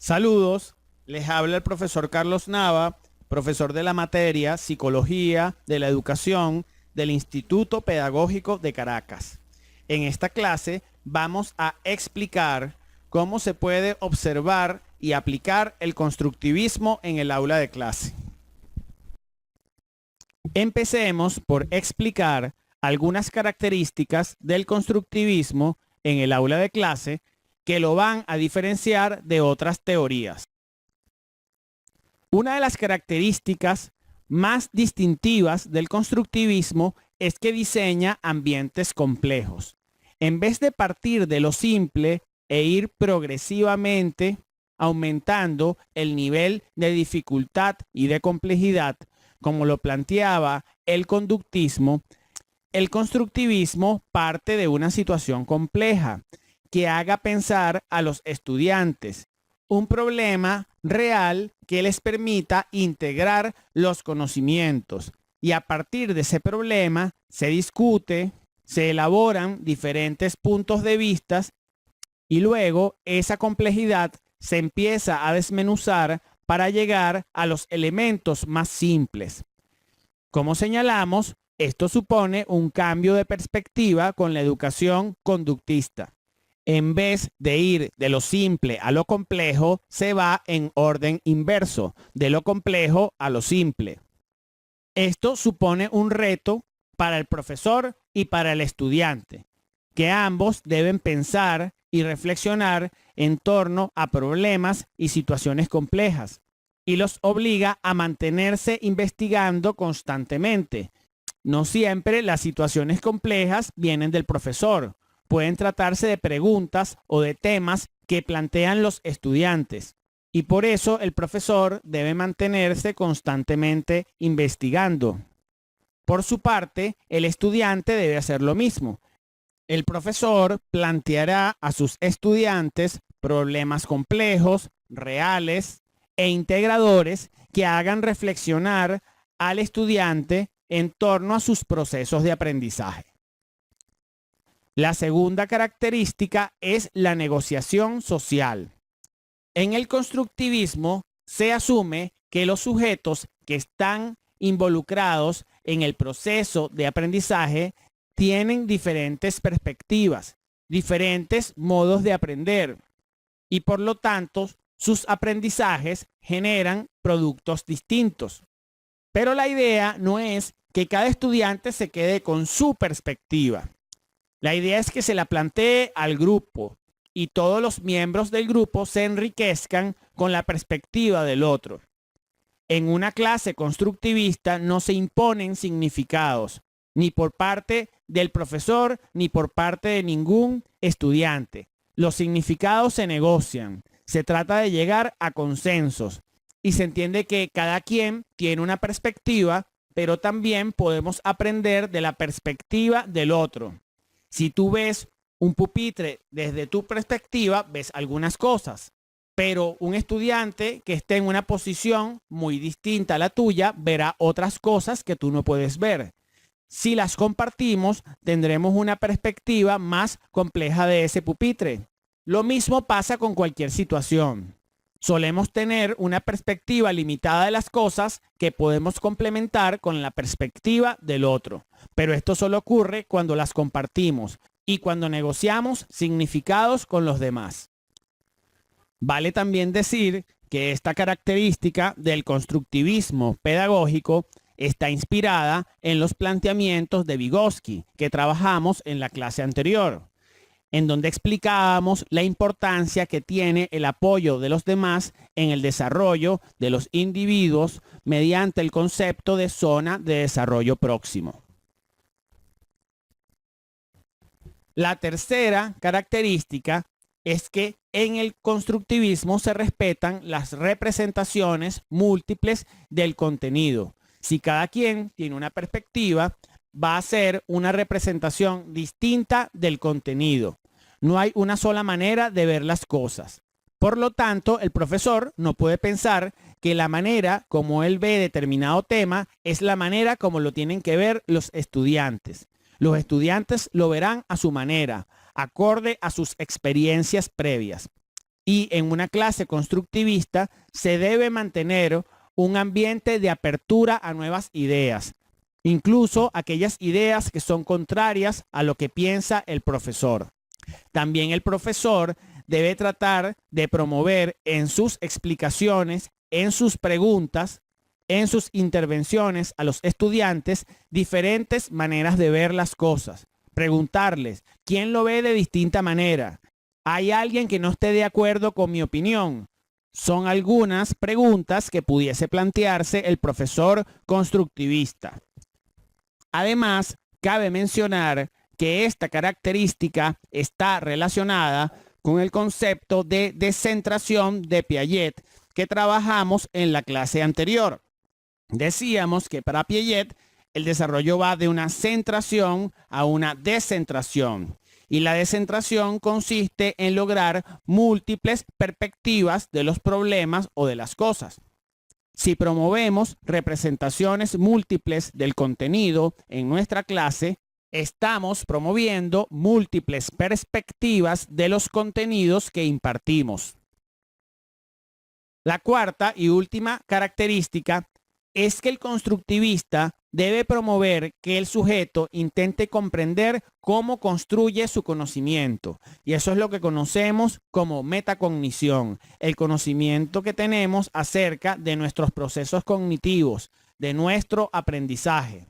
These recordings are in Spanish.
Saludos, les habla el profesor Carlos Nava, profesor de la materia Psicología de la Educación del Instituto Pedagógico de Caracas. En esta clase vamos a explicar cómo se puede observar y aplicar el constructivismo en el aula de clase. Empecemos por explicar algunas características del constructivismo en el aula de clase que lo van a diferenciar de otras teorías. Una de las características más distintivas del constructivismo es que diseña ambientes complejos. En vez de partir de lo simple e ir progresivamente aumentando el nivel de dificultad y de complejidad, como lo planteaba el conductismo, el constructivismo parte de una situación compleja que haga pensar a los estudiantes un problema real que les permita integrar los conocimientos, y a partir de ese problema se discute, se elaboran diferentes puntos de vista y luego esa complejidad se empieza a desmenuzar para llegar a los elementos más simples. Como señalamos, esto supone un cambio de perspectiva con la educación conductista. En vez de ir de lo simple a lo complejo, se va en orden inverso, de lo complejo a lo simple. Esto supone un reto para el profesor y para el estudiante, que ambos deben pensar y reflexionar en torno a problemas y situaciones complejas, y los obliga a mantenerse investigando constantemente. No siempre las situaciones complejas vienen del profesor. Pueden tratarse de preguntas o de temas que plantean los estudiantes, y por eso el profesor debe mantenerse constantemente investigando. Por su parte, el estudiante debe hacer lo mismo. El profesor planteará a sus estudiantes problemas complejos, reales e integradores que hagan reflexionar al estudiante en torno a sus procesos de aprendizaje. La segunda característica es la negociación social. En el constructivismo se asume que los sujetos que están involucrados en el proceso de aprendizaje tienen diferentes perspectivas, diferentes modos de aprender, y por lo tanto sus aprendizajes generan productos distintos. Pero la idea no es que cada estudiante se quede con su perspectiva. La idea es que se la plantee al grupo y todos los miembros del grupo se enriquezcan con la perspectiva del otro. En una clase constructivista no se imponen significados, ni por parte del profesor ni por parte de ningún estudiante. Los significados se negocian, se trata de llegar a consensos y se entiende que cada quien tiene una perspectiva, pero también podemos aprender de la perspectiva del otro. Si tú ves un pupitre desde tu perspectiva, ves algunas cosas, pero un estudiante que esté en una posición muy distinta a la tuya verá otras cosas que tú no puedes ver. Si las compartimos, tendremos una perspectiva más compleja de ese pupitre. Lo mismo pasa con cualquier situación. Solemos tener una perspectiva limitada de las cosas que podemos complementar con la perspectiva del otro. Pero esto solo ocurre cuando las compartimos y cuando negociamos significados con los demás. Vale también decir que esta característica del constructivismo pedagógico está inspirada en los planteamientos de Vygotsky que trabajamos en la clase anterior, en donde explicábamos la importancia que tiene el apoyo de los demás en el desarrollo de los individuos mediante el concepto de zona de desarrollo próximo. La tercera característica es que en el constructivismo se respetan las representaciones múltiples del contenido. Si cada quien tiene una perspectiva, va a ser una representación distinta del contenido. No hay una sola manera de ver las cosas. Por lo tanto, el profesor no puede pensar que la manera como él ve determinado tema es la manera como lo tienen que ver los estudiantes. Los estudiantes lo verán a su manera, acorde a sus experiencias previas. Y en una clase constructivista se debe mantener un ambiente de apertura a nuevas ideas, incluso aquellas ideas que son contrarias a lo que piensa el profesor. También el profesor debe tratar de promover en sus explicaciones, en sus preguntas, en sus intervenciones a los estudiantes diferentes maneras de ver las cosas. Preguntarles, ¿quién lo ve de distinta manera? ¿Hay alguien que no esté de acuerdo con mi opinión? Son algunas preguntas que pudiese plantearse el profesor constructivista. Además, cabe mencionar que esta característica está relacionada con el concepto de descentración de Piaget que trabajamos en la clase anterior. Decíamos que para Piaget el desarrollo va de una centración a una descentración. Y la descentración consiste en lograr múltiples perspectivas de los problemas o de las cosas. Si promovemos representaciones múltiples del contenido en nuestra clase, estamos promoviendo múltiples perspectivas de los contenidos que impartimos. La cuarta y última característica es que el constructivista debe promover que el sujeto intente comprender cómo construye su conocimiento. Y eso es lo que conocemos como metacognición, el conocimiento que tenemos acerca de nuestros procesos cognitivos, de nuestro aprendizaje.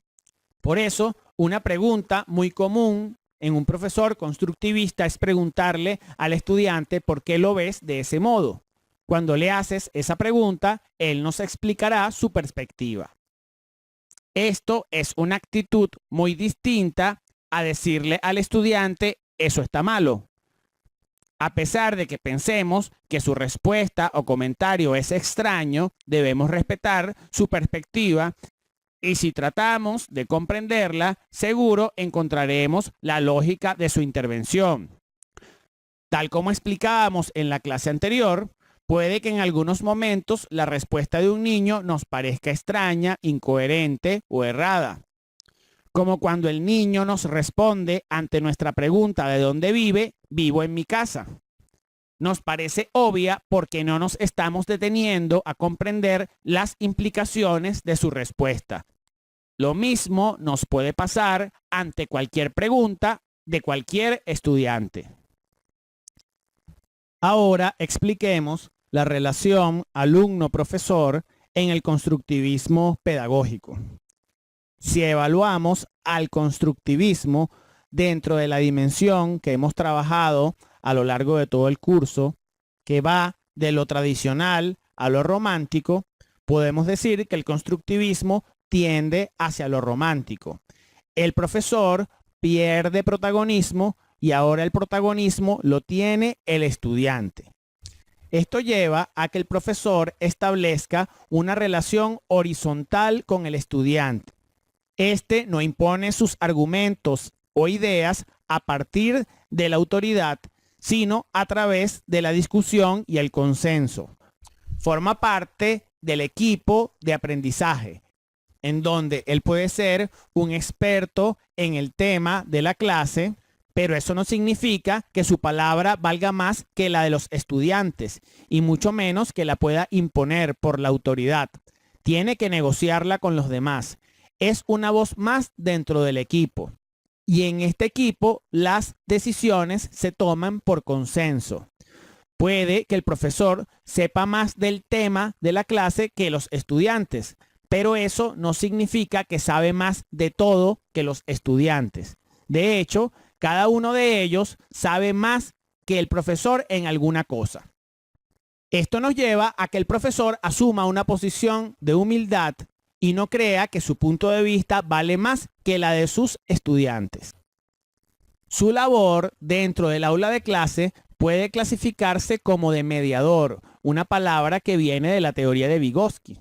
Por eso, una pregunta muy común en un profesor constructivista es preguntarle al estudiante por qué lo ves de ese modo. Cuando le haces esa pregunta, él nos explicará su perspectiva. Esto es una actitud muy distinta a decirle al estudiante, eso está malo. A pesar de que pensemos que su respuesta o comentario es extraño, debemos respetar su perspectiva y si tratamos de comprenderla, seguro encontraremos la lógica de su intervención. Tal como explicábamos en la clase anterior, puede que en algunos momentos la respuesta de un niño nos parezca extraña, incoherente o errada. Como cuando el niño nos responde ante nuestra pregunta de dónde vive, vivo en mi casa. Nos parece obvia porque no nos estamos deteniendo a comprender las implicaciones de su respuesta. Lo mismo nos puede pasar ante cualquier pregunta de cualquier estudiante. Ahora expliquemos la relación alumno-profesor en el constructivismo pedagógico. Si evaluamos al constructivismo dentro de la dimensión que hemos trabajado a lo largo de todo el curso, que va de lo tradicional a lo romántico, podemos decir que el constructivismo tiende hacia lo romántico. El profesor pierde protagonismo y ahora el protagonismo lo tiene el estudiante. Esto lleva a que el profesor establezca una relación horizontal con el estudiante. Este no impone sus argumentos o ideas a partir de la autoridad, sino a través de la discusión y el consenso. Forma parte del equipo de aprendizaje, en donde él puede ser un experto en el tema de la clase, pero eso no significa que su palabra valga más que la de los estudiantes y mucho menos que la pueda imponer por la autoridad. Tiene que negociarla con los demás. Es una voz más dentro del equipo. Y en este equipo las decisiones se toman por consenso. Puede que el profesor sepa más del tema de la clase que los estudiantes, pero eso no significa que sabe más de todo que los estudiantes. De hecho, cada uno de ellos sabe más que el profesor en alguna cosa. Esto nos lleva a que el profesor asuma una posición de humildad y no crea que su punto de vista vale más que la de sus estudiantes. Su labor dentro del aula de clase puede clasificarse como de mediador, una palabra que viene de la teoría de Vygotsky.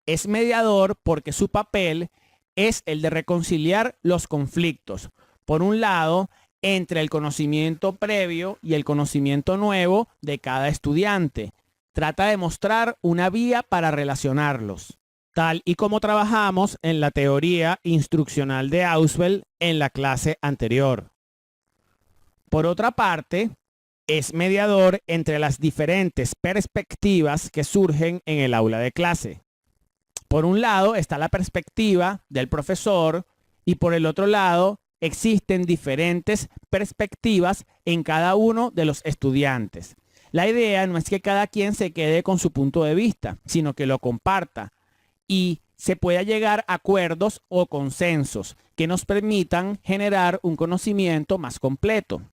Es mediador porque su papel es el de reconciliar los conflictos, por un lado, entre el conocimiento previo y el conocimiento nuevo de cada estudiante. Trata de mostrar una vía para relacionarlos, tal y como trabajamos en la teoría instruccional de Ausubel en la clase anterior. Por otra parte, Es mediador entre las diferentes perspectivas que surgen en el aula de clase. Por un lado está la perspectiva del profesor y por el otro lado existen diferentes perspectivas en cada uno de los estudiantes. La idea no es que cada quien se quede con su punto de vista, sino que lo comparta y se pueda llegar a acuerdos o consensos que nos permitan generar un conocimiento más completo.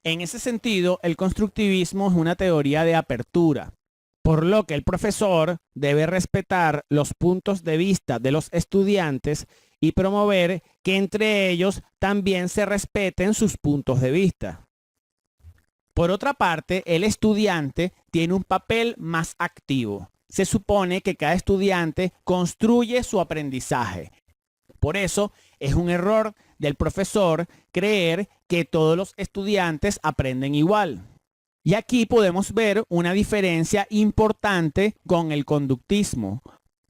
En ese sentido, el constructivismo es una teoría de apertura, por lo que el profesor debe respetar los puntos de vista de los estudiantes y promover que entre ellos también se respeten sus puntos de vista. Por otra parte, el estudiante tiene un papel más activo. Se supone que cada estudiante construye su aprendizaje. Por eso es un error del profesor creer que todos los estudiantes aprenden igual. Y aquí podemos ver una diferencia importante con el conductismo,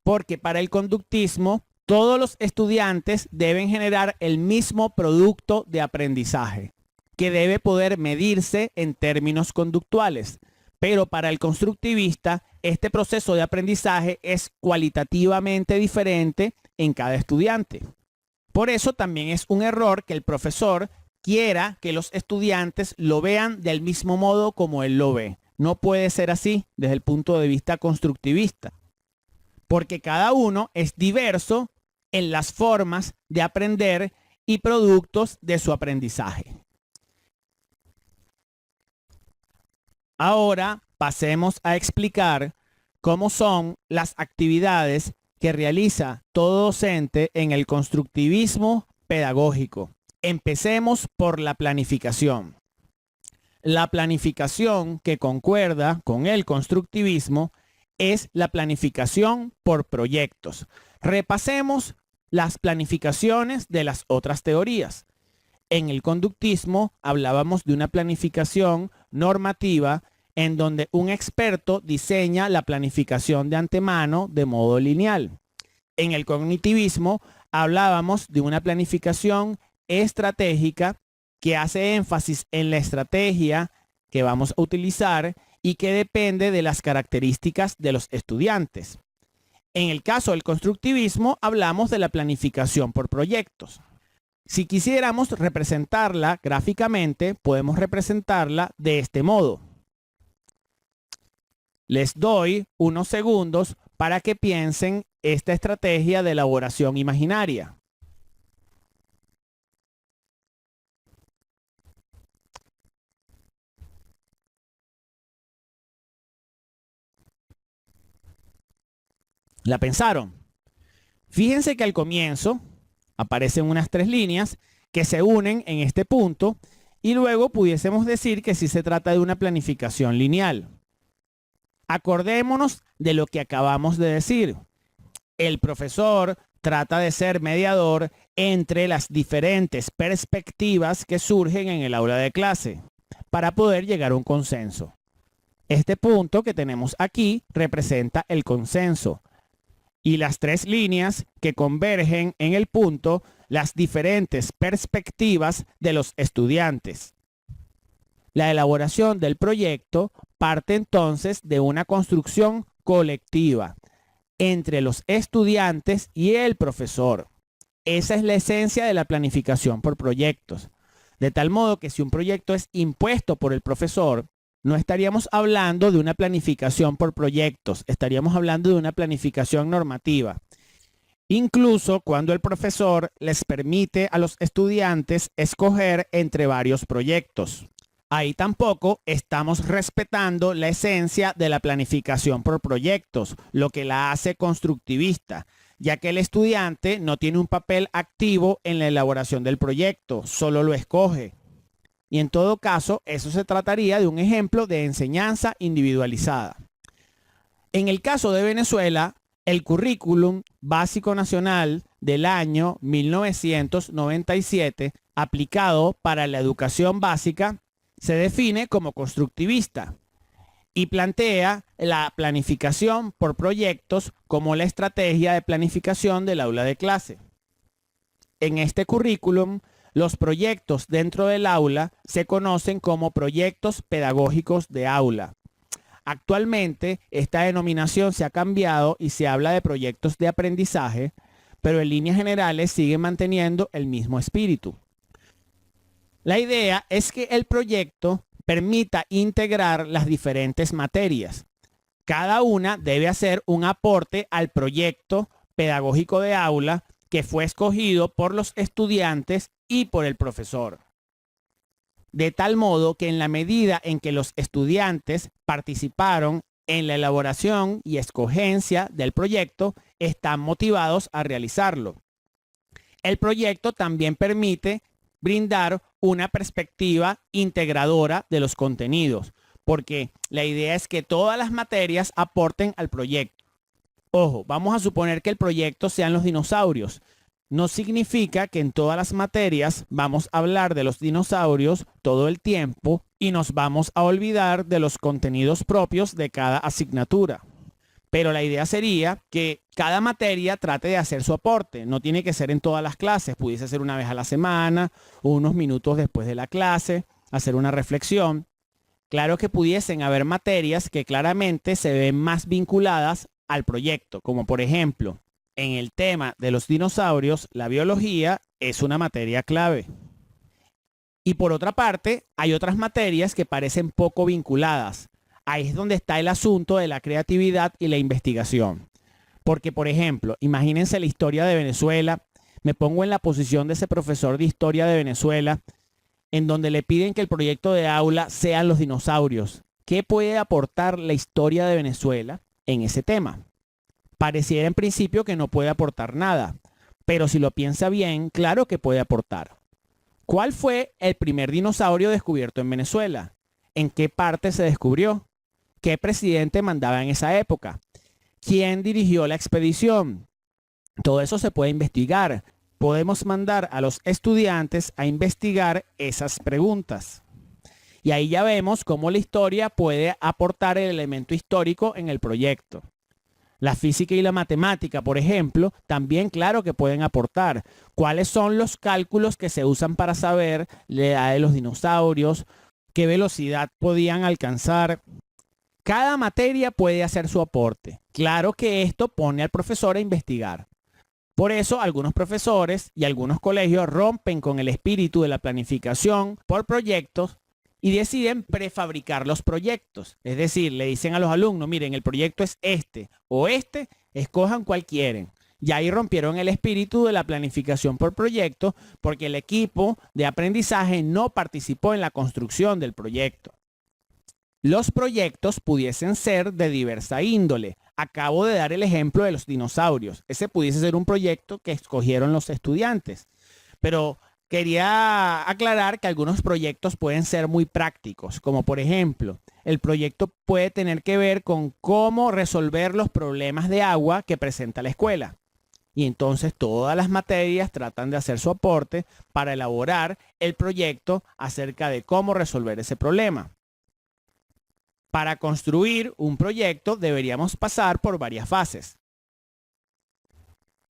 porque para el conductismo todos los estudiantes deben generar el mismo producto de aprendizaje, que debe poder medirse en términos conductuales. Pero para el constructivista, este proceso de aprendizaje es cualitativamente diferente en cada estudiante. Por eso también es un error que el profesor quiera que los estudiantes lo vean del mismo modo como él lo ve. No puede ser así desde el punto de vista constructivista, porque cada uno es diverso en las formas de aprender y productos de su aprendizaje. Ahora pasemos a explicar cómo son las actividades que realiza todo docente en el constructivismo pedagógico. Empecemos por la planificación. La planificación que concuerda con el constructivismo es la planificación por proyectos. Repasemos las planificaciones de las otras teorías. En el conductismo hablábamos de una planificación normativa en donde un experto diseña la planificación de antemano de modo lineal. En el cognitivismo hablábamos de una planificación estratégica que hace énfasis en la estrategia que vamos a utilizar y que depende de las características de los estudiantes. En el caso del constructivismo hablamos de la planificación por proyectos. Si quisiéramos representarla gráficamente, podemos representarla de este modo. Les doy unos segundos para que piensen esta estrategia de elaboración imaginaria. ¿La pensaron? Fíjense que al comienzo aparecen unas 3 líneas que se unen en este punto y luego pudiésemos decir que sí se trata de una planificación lineal. Acordémonos de lo que acabamos de decir. El profesor trata de ser mediador entre las diferentes perspectivas que surgen en el aula de clase para poder llegar a un consenso. Este punto que tenemos aquí representa el consenso y las 3 líneas que convergen en el punto las diferentes perspectivas de los estudiantes. La elaboración del proyecto parte entonces de una construcción colectiva entre los estudiantes y el profesor. Esa es la esencia de la planificación por proyectos. De tal modo que si un proyecto es impuesto por el profesor, no estaríamos hablando de una planificación por proyectos, estaríamos hablando de una planificación normativa. Incluso cuando el profesor les permite a los estudiantes escoger entre varios proyectos. Ahí tampoco estamos respetando la esencia de la planificación por proyectos, lo que la hace constructivista, ya que el estudiante no tiene un papel activo en la elaboración del proyecto, solo lo escoge. Y en todo caso, eso se trataría de un ejemplo de enseñanza individualizada. En el caso de Venezuela, el currículum básico nacional del año 1997, aplicado para la educación básica, se define como constructivista y plantea la planificación por proyectos como la estrategia de planificación del aula de clase. En este currículum, Los proyectos dentro del aula se conocen como proyectos pedagógicos de aula. Actualmente, esta denominación se ha cambiado y se habla de proyectos de aprendizaje, pero en líneas generales sigue manteniendo el mismo espíritu. La idea es que el proyecto permita integrar las diferentes materias. Cada una debe hacer un aporte al proyecto pedagógico de aula que fue escogido por los estudiantes y por el profesor. De tal modo que en la medida en que los estudiantes participaron en la elaboración y escogencia del proyecto, están motivados a realizarlo. El proyecto también permite brindar una perspectiva integradora de los contenidos, porque la idea es que todas las materias aporten al proyecto. Ojo, vamos a suponer que el proyecto sean los dinosaurios. No significa que en todas las materias vamos a hablar de los dinosaurios todo el tiempo y nos vamos a olvidar de los contenidos propios de cada asignatura. Pero la idea sería que cada materia trate de hacer su aporte. No tiene que ser en todas las clases. Pudiese ser una vez a la semana, unos minutos después de la clase, hacer una reflexión. Claro que pudiesen haber materias que claramente se ven más vinculadas al proyecto, como por ejemplo, en el tema de los dinosaurios, la biología es una materia clave. Y por otra parte, hay otras materias que parecen poco vinculadas. Ahí es donde está el asunto de la creatividad y la investigación. Porque, por ejemplo, imagínense la historia de Venezuela. Me pongo en la posición de ese profesor de historia de Venezuela, en donde le piden que el proyecto de aula sean los dinosaurios. ¿Qué puede aportar la historia de Venezuela en ese tema? Pareciera en principio que no puede aportar nada, pero si lo piensa bien, claro que puede aportar. ¿Cuál fue el primer dinosaurio descubierto en Venezuela? ¿En qué parte se descubrió? ¿Qué presidente mandaba en esa época? ¿Quién dirigió la expedición? Todo eso se puede investigar. Podemos mandar a los estudiantes a investigar esas preguntas. Y ahí ya vemos cómo la historia puede aportar el elemento histórico en el proyecto. La física y la matemática, por ejemplo, también claro que pueden aportar. ¿Cuáles son los cálculos que se usan para saber la edad de los dinosaurios? ¿Qué velocidad podían alcanzar? Cada materia puede hacer su aporte. Claro que esto pone al profesor a investigar. Por eso algunos profesores y algunos colegios rompen con el espíritu de la planificación por proyectos y deciden prefabricar los proyectos. Es decir, le dicen a los alumnos, miren, el proyecto es este o este, escojan cuál quieren. Y ahí rompieron el espíritu de la planificación por proyecto porque el equipo de aprendizaje no participó en la construcción del proyecto. Los proyectos pudiesen ser de diversa índole. Acabo de dar el ejemplo de los dinosaurios. Ese pudiese ser un proyecto que escogieron los estudiantes. Pero quería aclarar que algunos proyectos pueden ser muy prácticos, como por ejemplo, el proyecto puede tener que ver con cómo resolver los problemas de agua que presenta la escuela. Y entonces todas las materias tratan de hacer su aporte para elaborar el proyecto acerca de cómo resolver ese problema. Para construir un proyecto deberíamos pasar por varias fases.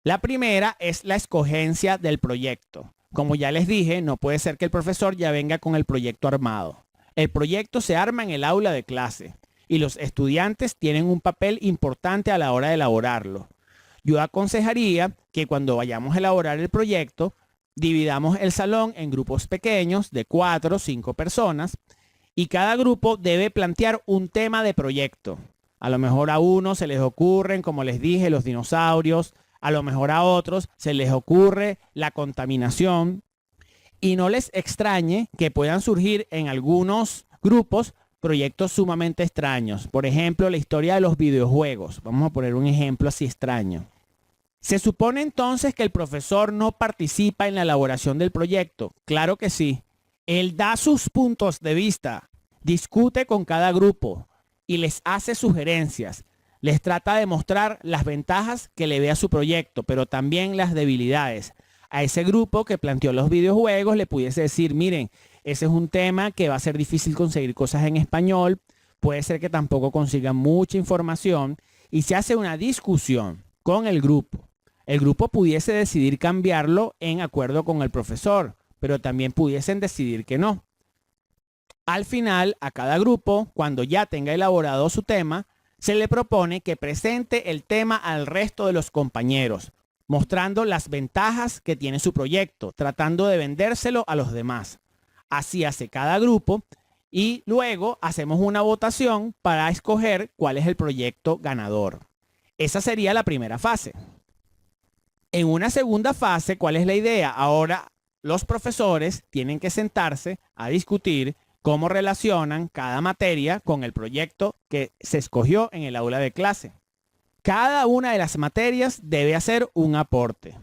La primera es la escogencia del proyecto. Como ya les dije, no puede ser que el profesor ya venga con el proyecto armado. El proyecto se arma en el aula de clase y los estudiantes tienen un papel importante a la hora de elaborarlo. Yo aconsejaría que cuando vayamos a elaborar el proyecto, dividamos el salón en grupos pequeños de 4 o 5 personas y cada grupo debe plantear un tema de proyecto. A lo mejor a unos se les ocurren, como les dije, los dinosaurios. A lo mejor a otros se les ocurre la contaminación. Y no les extrañe que puedan surgir en algunos grupos proyectos sumamente extraños. Por ejemplo, la historia de los videojuegos. Vamos a poner un ejemplo así extraño. ¿Se supone entonces que el profesor no participa en la elaboración del proyecto? Claro que sí. Él da sus puntos de vista, discute con cada grupo y les hace sugerencias. Les trata de mostrar las ventajas que le ve a su proyecto, pero también las debilidades. A ese grupo que planteó los videojuegos le pudiese decir, miren, ese es un tema que va a ser difícil conseguir cosas en español, puede ser que tampoco consigan mucha información y se hace una discusión con el grupo. El grupo pudiese decidir cambiarlo en acuerdo con el profesor, pero también pudiesen decidir que no. Al final, a cada grupo, cuando ya tenga elaborado su tema, se le propone que presente el tema al resto de los compañeros, mostrando las ventajas que tiene su proyecto, tratando de vendérselo a los demás. Así hace cada grupo y luego hacemos una votación para escoger cuál es el proyecto ganador. Esa sería la primera fase. En una segunda fase, ¿cuál es la idea? Ahora los profesores tienen que sentarse a discutir cómo relacionan cada materia con el proyecto que se escogió en el aula de clase. Cada una de las materias debe hacer un aporte.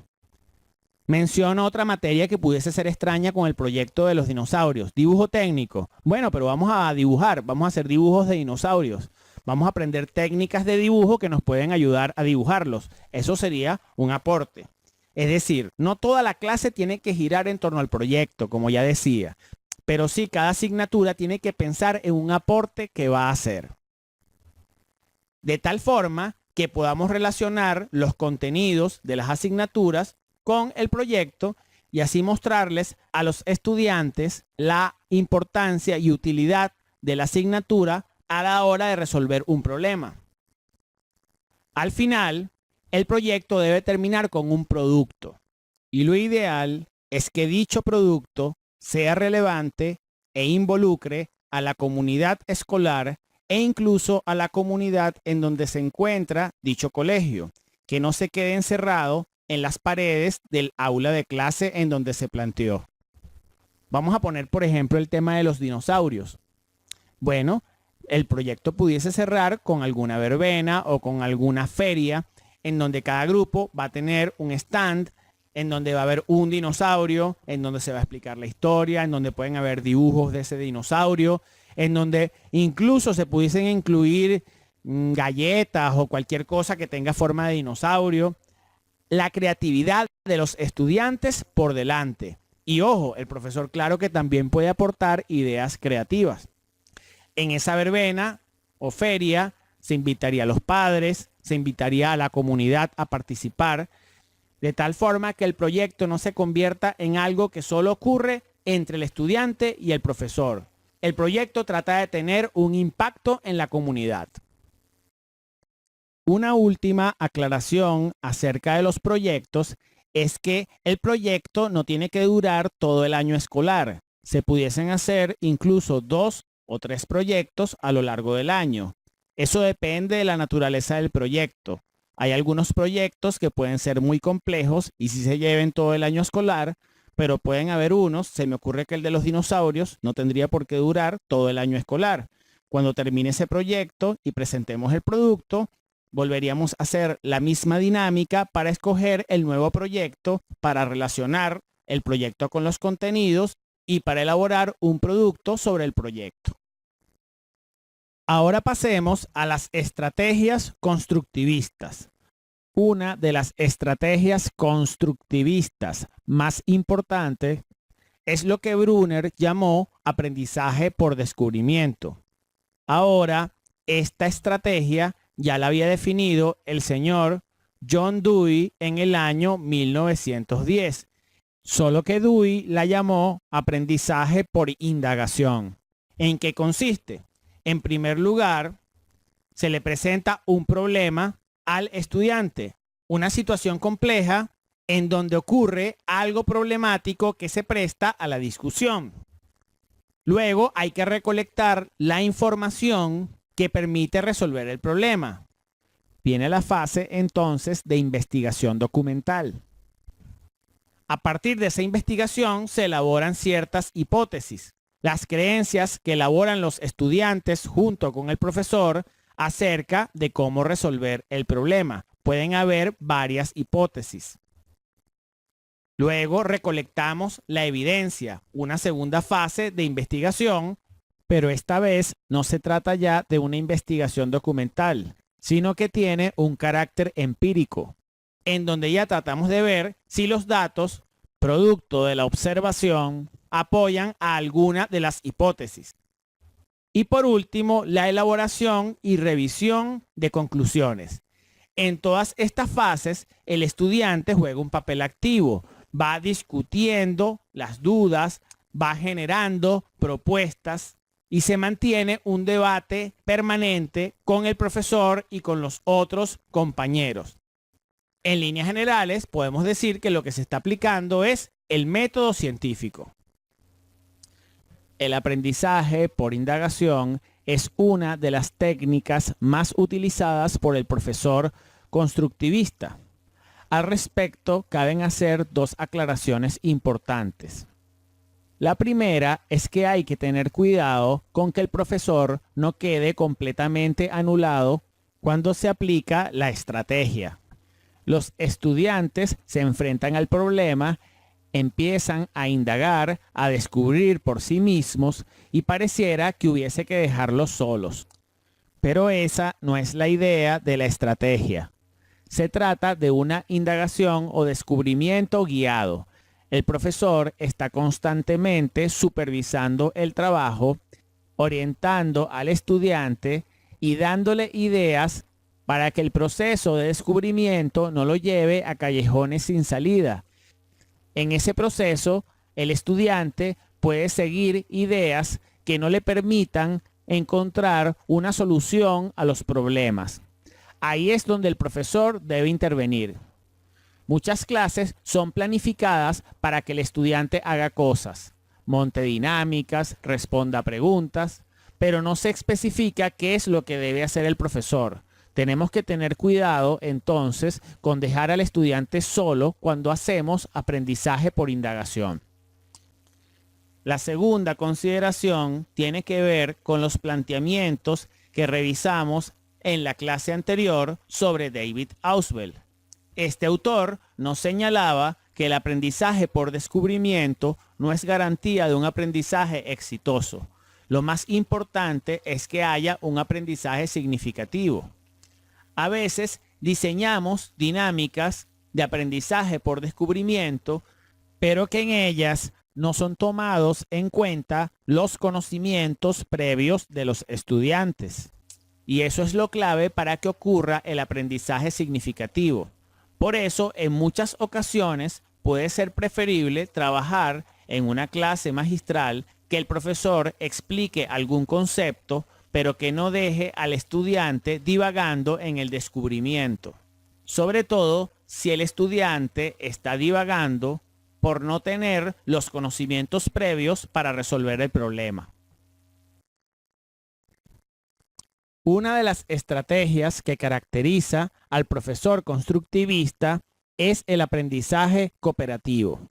Menciono otra materia que pudiese ser extraña con el proyecto de los dinosaurios. Dibujo técnico. Bueno, pero vamos a dibujar, vamos a hacer dibujos de dinosaurios. Vamos a aprender técnicas de dibujo que nos pueden ayudar a dibujarlos. Eso sería un aporte. Es decir, no toda la clase tiene que girar en torno al proyecto, como ya decía. Pero sí, cada asignatura tiene que pensar en un aporte que va a hacer. De tal forma que podamos relacionar los contenidos de las asignaturas con el proyecto y así mostrarles a los estudiantes la importancia y utilidad de la asignatura a la hora de resolver un problema. Al final, el proyecto debe terminar con un producto y lo ideal es que dicho producto sea relevante e involucre a la comunidad escolar e incluso a la comunidad en donde se encuentra dicho colegio, que no se quede encerrado en las paredes del aula de clase en donde se planteó. Vamos a poner, por ejemplo, el tema de los dinosaurios. Bueno, el proyecto pudiese cerrar con alguna verbena o con alguna feria en donde cada grupo va a tener un stand, en donde va a haber un dinosaurio, en donde se va a explicar la historia, en donde pueden haber dibujos de ese dinosaurio, en donde incluso se pudiesen incluir galletas o cualquier cosa que tenga forma de dinosaurio. La creatividad de los estudiantes por delante. Y ojo, el profesor claro que también puede aportar ideas creativas. En esa verbena o feria se invitaría a los padres, se invitaría a la comunidad a participar, de tal forma que el proyecto no se convierta en algo que solo ocurre entre el estudiante y el profesor. El proyecto trata de tener un impacto en la comunidad. Una última aclaración acerca de los proyectos es que el proyecto no tiene que durar todo el año escolar. Se pudiesen hacer incluso 2 o 3 proyectos a lo largo del año. Eso depende de la naturaleza del proyecto. Hay algunos proyectos que pueden ser muy complejos y sí se lleven todo el año escolar, pero pueden haber unos, se me ocurre que el de los dinosaurios no tendría por qué durar todo el año escolar. Cuando termine ese proyecto y presentemos el producto, volveríamos a hacer la misma dinámica para escoger el nuevo proyecto, para relacionar el proyecto con los contenidos y para elaborar un producto sobre el proyecto. Ahora pasemos a las estrategias constructivistas. Una de las estrategias constructivistas más importantes es lo que Brunner llamó aprendizaje por descubrimiento. Ahora, esta estrategia ya la había definido el señor John Dewey en el año 1910, solo que Dewey la llamó aprendizaje por indagación. ¿En qué consiste? En primer lugar, se le presenta un problema al estudiante, una situación compleja en donde ocurre algo problemático que se presta a la discusión. Luego hay que recolectar la información que permite resolver el problema. Viene la fase entonces de investigación documental. A partir de esa investigación se elaboran ciertas hipótesis, las creencias que elaboran los estudiantes junto con el profesor acerca de cómo resolver el problema. Pueden haber varias hipótesis. Luego recolectamos la evidencia, una segunda fase de investigación, pero esta vez no se trata ya de una investigación documental, sino que tiene un carácter empírico, en donde ya tratamos de ver si los datos, producto de la observación, apoyan a alguna de las hipótesis. Y por último, la elaboración y revisión de conclusiones. En todas estas fases, el estudiante juega un papel activo, va discutiendo las dudas, va generando propuestas y se mantiene un debate permanente con el profesor y con los otros compañeros. En líneas generales, podemos decir que lo que se está aplicando es el método científico. El aprendizaje por indagación es una de las técnicas más utilizadas por el profesor constructivista. Al respecto, caben hacer dos aclaraciones importantes. La primera es que hay que tener cuidado con que el profesor no quede completamente anulado cuando se aplica la estrategia. Los estudiantes se enfrentan al problema, empiezan a indagar, a descubrir por sí mismos y pareciera que hubiese que dejarlos solos. Pero esa no es la idea de la estrategia. Se trata de una indagación o descubrimiento guiado. El profesor está constantemente supervisando el trabajo, orientando al estudiante y dándole ideas para que el proceso de descubrimiento no lo lleve a callejones sin salida. En ese proceso, el estudiante puede seguir ideas que no le permitan encontrar una solución a los problemas. Ahí es donde el profesor debe intervenir. Muchas clases son planificadas para que el estudiante haga cosas, monte dinámicas, responda a preguntas, pero no se especifica qué es lo que debe hacer el profesor. Tenemos que tener cuidado entonces con dejar al estudiante solo cuando hacemos aprendizaje por indagación. La segunda consideración tiene que ver con los planteamientos que revisamos en la clase anterior sobre David Ausubel. Este autor nos señalaba que el aprendizaje por descubrimiento no es garantía de un aprendizaje exitoso. Lo más importante es que haya un aprendizaje significativo. A veces diseñamos dinámicas de aprendizaje por descubrimiento, pero que en ellas no son tomados en cuenta los conocimientos previos de los estudiantes. Y eso es lo clave para que ocurra el aprendizaje significativo. Por eso, en muchas ocasiones puede ser preferible trabajar en una clase magistral que el profesor explique algún concepto, pero que no deje al estudiante divagando en el descubrimiento. Sobre todo si el estudiante está divagando por no tener los conocimientos previos para resolver el problema. Una de las estrategias que caracteriza al profesor constructivista es el aprendizaje cooperativo.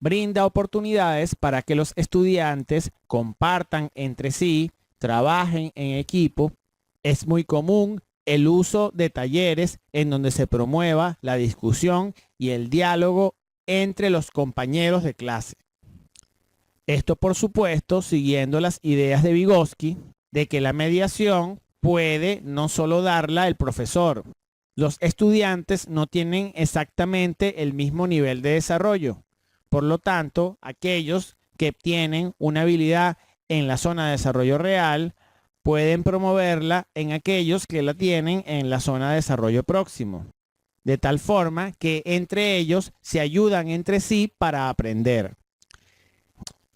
Brinda oportunidades para que los estudiantes compartan entre sí, trabajen en equipo. Es muy común el uso de talleres en donde se promueva la discusión y el diálogo entre los compañeros de clase. Esto, por supuesto, siguiendo las ideas de Vygotsky de que la mediación puede no solo darla el profesor. Los estudiantes no tienen exactamente el mismo nivel de desarrollo. Por lo tanto, aquellos que tienen una habilidad en la zona de desarrollo real pueden promoverla en aquellos que la tienen en la zona de desarrollo próximo. De tal forma que entre ellos se ayudan entre sí para aprender.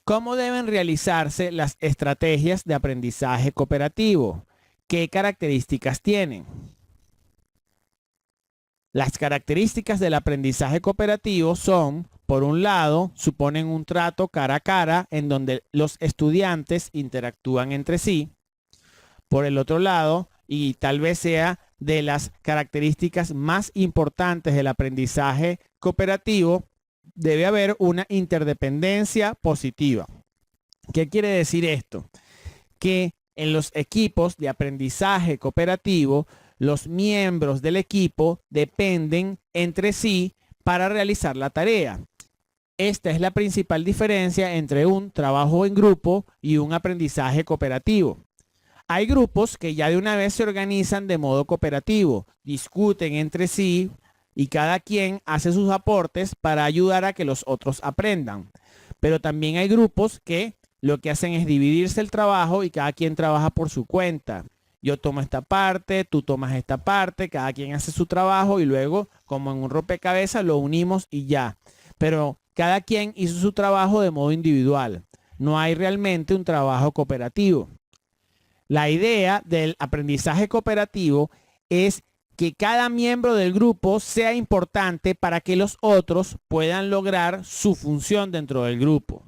¿Cómo deben realizarse las estrategias de aprendizaje cooperativo? ¿Qué características tienen? Las características del aprendizaje cooperativo son, por un lado, suponen un trato cara a cara en donde los estudiantes interactúan entre sí. Por el otro lado, y tal vez sea de las características más importantes del aprendizaje cooperativo, debe haber una interdependencia positiva. ¿Qué quiere decir esto? Que en los equipos de aprendizaje cooperativo, los miembros del equipo dependen entre sí para realizar la tarea. Esta es la principal diferencia entre un trabajo en grupo y un aprendizaje cooperativo. Hay grupos que ya de una vez se organizan de modo cooperativo, discuten entre sí y cada quien hace sus aportes para ayudar a que los otros aprendan. Pero también hay grupos que lo que hacen es dividirse el trabajo y cada quien trabaja por su cuenta. Yo tomo esta parte, tú tomas esta parte, cada quien hace su trabajo y luego, como en un rompecabezas, lo unimos y ya. pero cada quien hizo su trabajo de modo individual. No hay realmente un trabajo cooperativo. La idea del aprendizaje cooperativo es que cada miembro del grupo sea importante para que los otros puedan lograr su función dentro del grupo.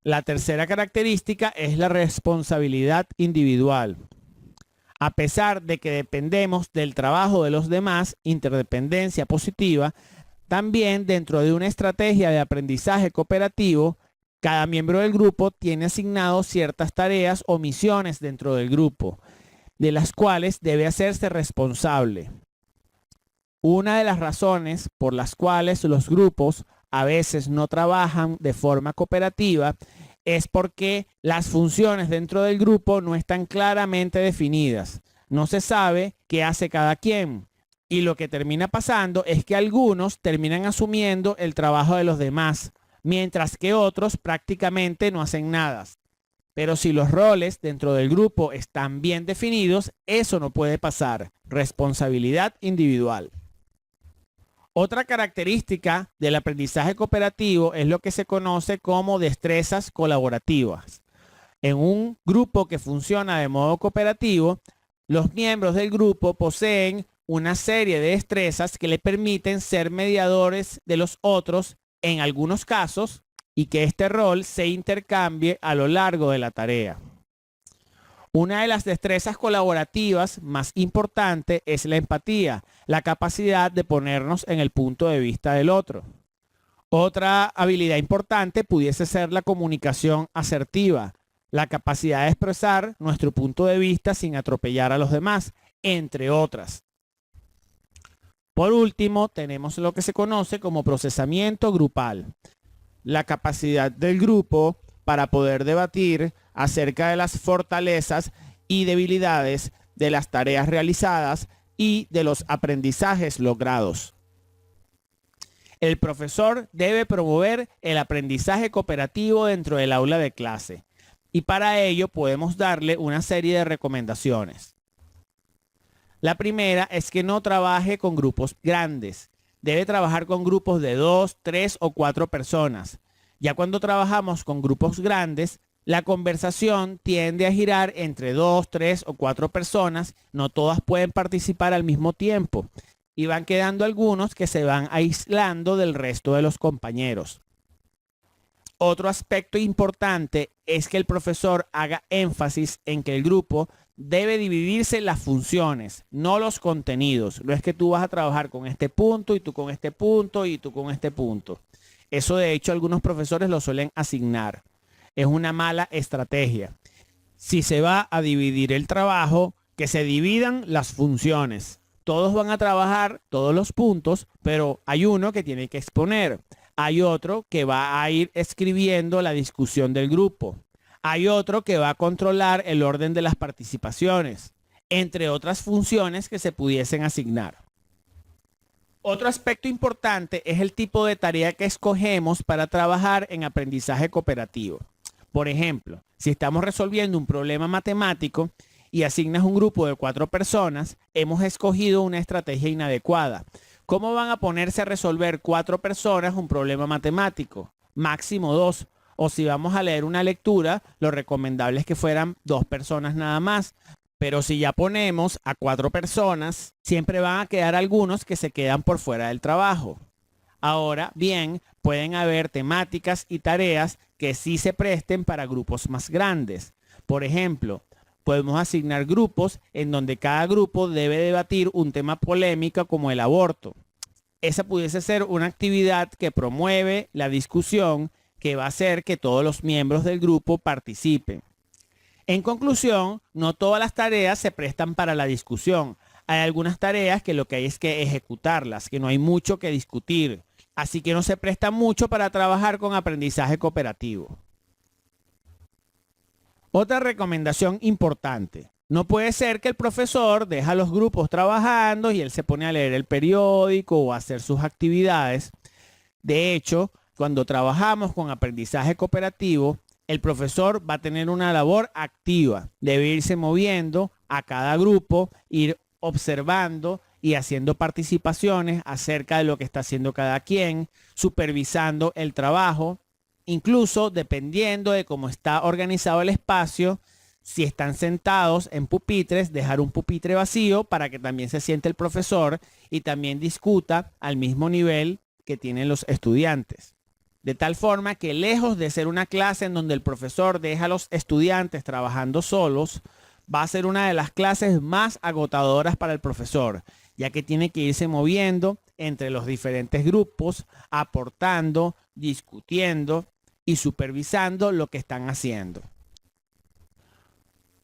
La tercera característica es la responsabilidad individual. A pesar de que dependemos del trabajo de los demás, interdependencia positiva, también dentro de una estrategia de aprendizaje cooperativo, cada miembro del grupo tiene asignado ciertas tareas o misiones dentro del grupo, de las cuales debe hacerse responsable. Una de las razones por las cuales los grupos a veces no trabajan de forma cooperativa es porque las funciones dentro del grupo no están claramente definidas. No se sabe qué hace cada quien. Y lo que termina pasando es que algunos terminan asumiendo el trabajo de los demás, mientras que otros prácticamente no hacen nada. Pero si los roles dentro del grupo están bien definidos, eso no puede pasar. Responsabilidad individual. Otra característica del aprendizaje cooperativo es lo que se conoce como destrezas colaborativas. En un grupo que funciona de modo cooperativo, los miembros del grupo poseen una serie de destrezas que le permiten ser mediadores de los otros en algunos casos y que este rol se intercambie a lo largo de la tarea. Una de las destrezas colaborativas más importantes es la empatía, la capacidad de ponernos en el punto de vista del otro. Otra habilidad importante pudiese ser la comunicación asertiva, la capacidad de expresar nuestro punto de vista sin atropellar a los demás, entre otras. Por último, tenemos lo que se conoce como procesamiento grupal, la capacidad del grupo para poder debatir acerca de las fortalezas y debilidades de las tareas realizadas y de los aprendizajes logrados. El profesor debe promover el aprendizaje cooperativo dentro del aula de clase y para ello podemos darle una serie de recomendaciones. La primera es que no trabaje con grupos grandes. Debe trabajar con grupos de 2, 3 o 4 personas. Ya cuando trabajamos con grupos grandes, la conversación tiende a girar entre 2, 3 o 4 personas. No todas pueden participar al mismo tiempo y van quedando algunos que se van aislando del resto de los compañeros. Otro aspecto importante es que el profesor haga énfasis en que el grupo debe dividirse las funciones, no los contenidos. No es que tú vas a trabajar con este punto y tú con este punto y tú con este punto. Eso de hecho algunos profesores lo suelen asignar. Es una mala estrategia. Si se va a dividir el trabajo, que se dividan las funciones. Todos van a trabajar todos los puntos, pero hay uno que tiene que exponer. Hay otro que va a ir escribiendo la discusión del grupo. Hay otro que va a controlar el orden de las participaciones, entre otras funciones que se pudiesen asignar. Otro aspecto importante es el tipo de tarea que escogemos para trabajar en aprendizaje cooperativo. Por ejemplo, si estamos resolviendo un problema matemático y asignas un grupo de 4 personas, hemos escogido una estrategia inadecuada. ¿Cómo van a ponerse a resolver 4 personas un problema matemático? Máximo 2. O si vamos a leer una lectura, lo recomendable es que fueran 2 personas nada más. Pero si ya ponemos a 4 personas, siempre van a quedar algunos que se quedan por fuera del trabajo. Ahora bien, pueden haber temáticas y tareas que sí se presten para grupos más grandes. Por ejemplo, podemos asignar grupos en donde cada grupo debe debatir un tema polémico como el aborto. Esa pudiese ser una actividad que promueve la discusión que va a hacer que todos los miembros del grupo participen. En conclusión, no todas las tareas se prestan para la discusión. Hay algunas tareas que lo que hay es que ejecutarlas, que no hay mucho que discutir. Así que no se presta mucho para trabajar con aprendizaje cooperativo. Otra recomendación importante. No puede ser que el profesor deja a los grupos trabajando y él se pone a leer el periódico o a hacer sus actividades. De hecho, cuando trabajamos con aprendizaje cooperativo, el profesor va a tener una labor activa. Debe irse moviendo a cada grupo, ir observando y haciendo participaciones acerca de lo que está haciendo cada quien, supervisando el trabajo, incluso dependiendo de cómo está organizado el espacio. Si están sentados en pupitres, dejar un pupitre vacío para que también se siente el profesor y también discuta al mismo nivel que tienen los estudiantes. De tal forma que lejos de ser una clase en donde el profesor deja a los estudiantes trabajando solos, va a ser una de las clases más agotadoras para el profesor, ya que tiene que irse moviendo entre los diferentes grupos, aportando, discutiendo y supervisando lo que están haciendo.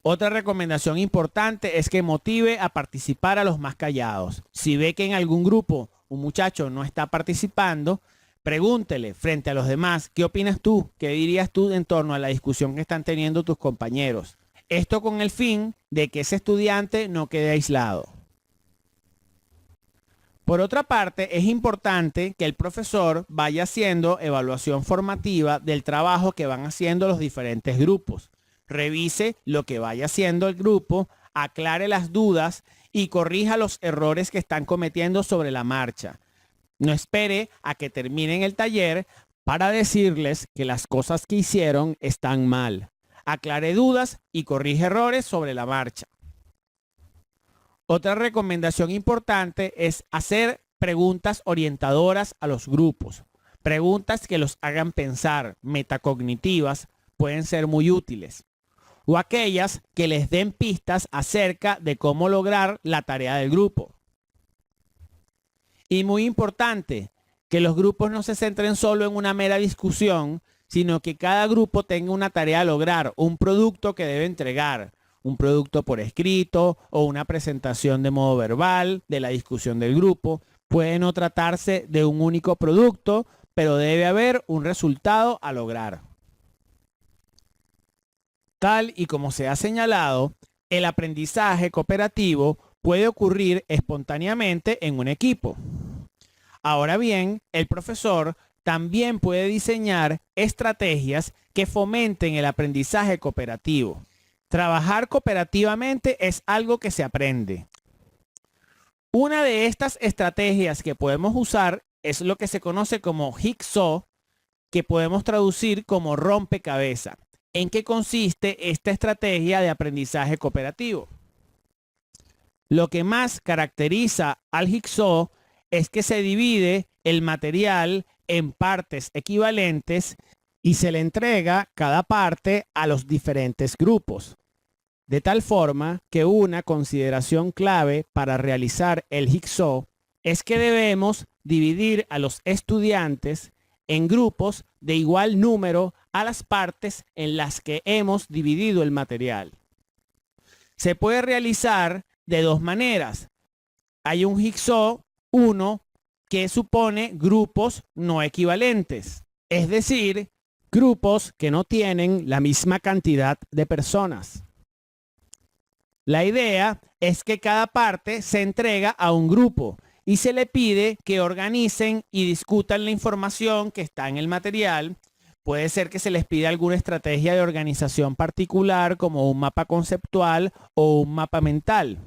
Otra recomendación importante es que motive a participar a los más callados. Si ve que en algún grupo un muchacho no está participando, pregúntele frente a los demás, ¿qué opinas tú? ¿Qué dirías tú en torno a la discusión que están teniendo tus compañeros? Esto con el fin de que ese estudiante no quede aislado. Por otra parte, es importante que el profesor vaya haciendo evaluación formativa del trabajo que van haciendo los diferentes grupos. Revise lo que vaya haciendo el grupo, aclare las dudas y corrija los errores que están cometiendo sobre la marcha. No espere a que terminen el taller para decirles que las cosas que hicieron están mal. Aclare dudas y corrige errores sobre la marcha. Otra recomendación importante es hacer preguntas orientadoras a los grupos. Preguntas que los hagan pensar, metacognitivas, pueden ser muy útiles. O aquellas que les den pistas acerca de cómo lograr la tarea del grupo. Y muy importante, que los grupos no se centren solo en una mera discusión, sino que cada grupo tenga una tarea a lograr, un producto que debe entregar, un producto por escrito o una presentación de modo verbal de la discusión del grupo. Puede no tratarse de un único producto, pero debe haber un resultado a lograr. Tal y como se ha señalado, el aprendizaje cooperativo puede ocurrir espontáneamente en un equipo. Ahora bien, el profesor también puede diseñar estrategias que fomenten el aprendizaje cooperativo. Trabajar cooperativamente es algo que se aprende. Una de estas estrategias que podemos usar es lo que se conoce como Jigsaw, que podemos traducir como rompecabezas. ¿En qué consiste esta estrategia de aprendizaje cooperativo? Lo que más caracteriza al Jigsaw es que se divide el material en partes equivalentes y se le entrega cada parte a los diferentes grupos. De tal forma que una consideración clave para realizar el Jigsaw es que debemos dividir a los estudiantes en grupos de igual número a las partes en las que hemos dividido el material. Se puede realizar de dos maneras. Hay un Jigsaw 1 que supone grupos no equivalentes, es decir, grupos que no tienen la misma cantidad de personas. La idea es que cada parte se entrega a un grupo y se le pide que organicen y discutan la información que está en el material. Puede ser que se les pida alguna estrategia de organización particular como un mapa conceptual o un mapa mental.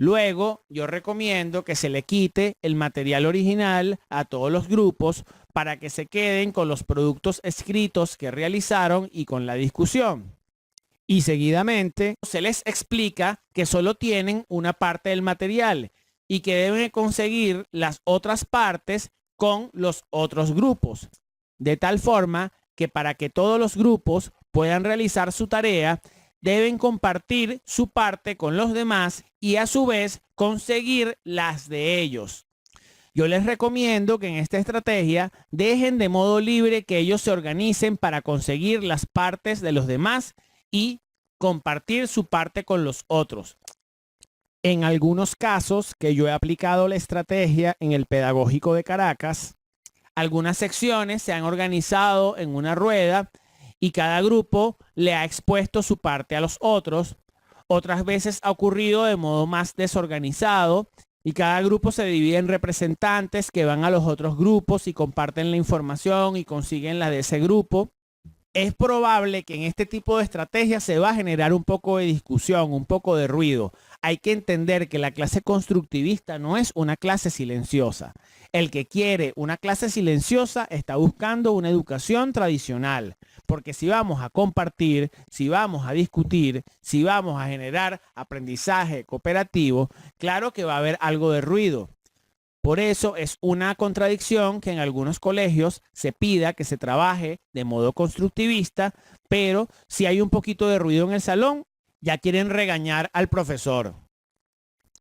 Luego, yo recomiendo que se le quite el material original a todos los grupos para que se queden con los productos escritos que realizaron y con la discusión. Y seguidamente se les explica que solo tienen una parte del material y que deben conseguir las otras partes con los otros grupos. De tal forma que para que todos los grupos puedan realizar su tarea, deben compartir su parte con los demás y a su vez conseguir las de ellos. Yo les recomiendo que en esta estrategia dejen de modo libre que ellos se organicen para conseguir las partes de los demás y compartir su parte con los otros. En algunos casos que yo he aplicado la estrategia en el Pedagógico de Caracas, algunas secciones se han organizado en una rueda y cada grupo le ha expuesto su parte a los otros. Otras veces ha ocurrido de modo más desorganizado y cada grupo se divide en representantes que van a los otros grupos y comparten la información y consiguen la de ese grupo. Es probable que en este tipo de estrategias se va a generar un poco de discusión, un poco de ruido. Hay que entender que la clase constructivista no es una clase silenciosa. El que quiere una clase silenciosa está buscando una educación tradicional. Porque si vamos a compartir, si vamos a discutir, si vamos a generar aprendizaje cooperativo, claro que va a haber algo de ruido. Por eso es una contradicción que en algunos colegios se pida que se trabaje de modo constructivista, pero si hay un poquito de ruido en el salón, ya quieren regañar al profesor.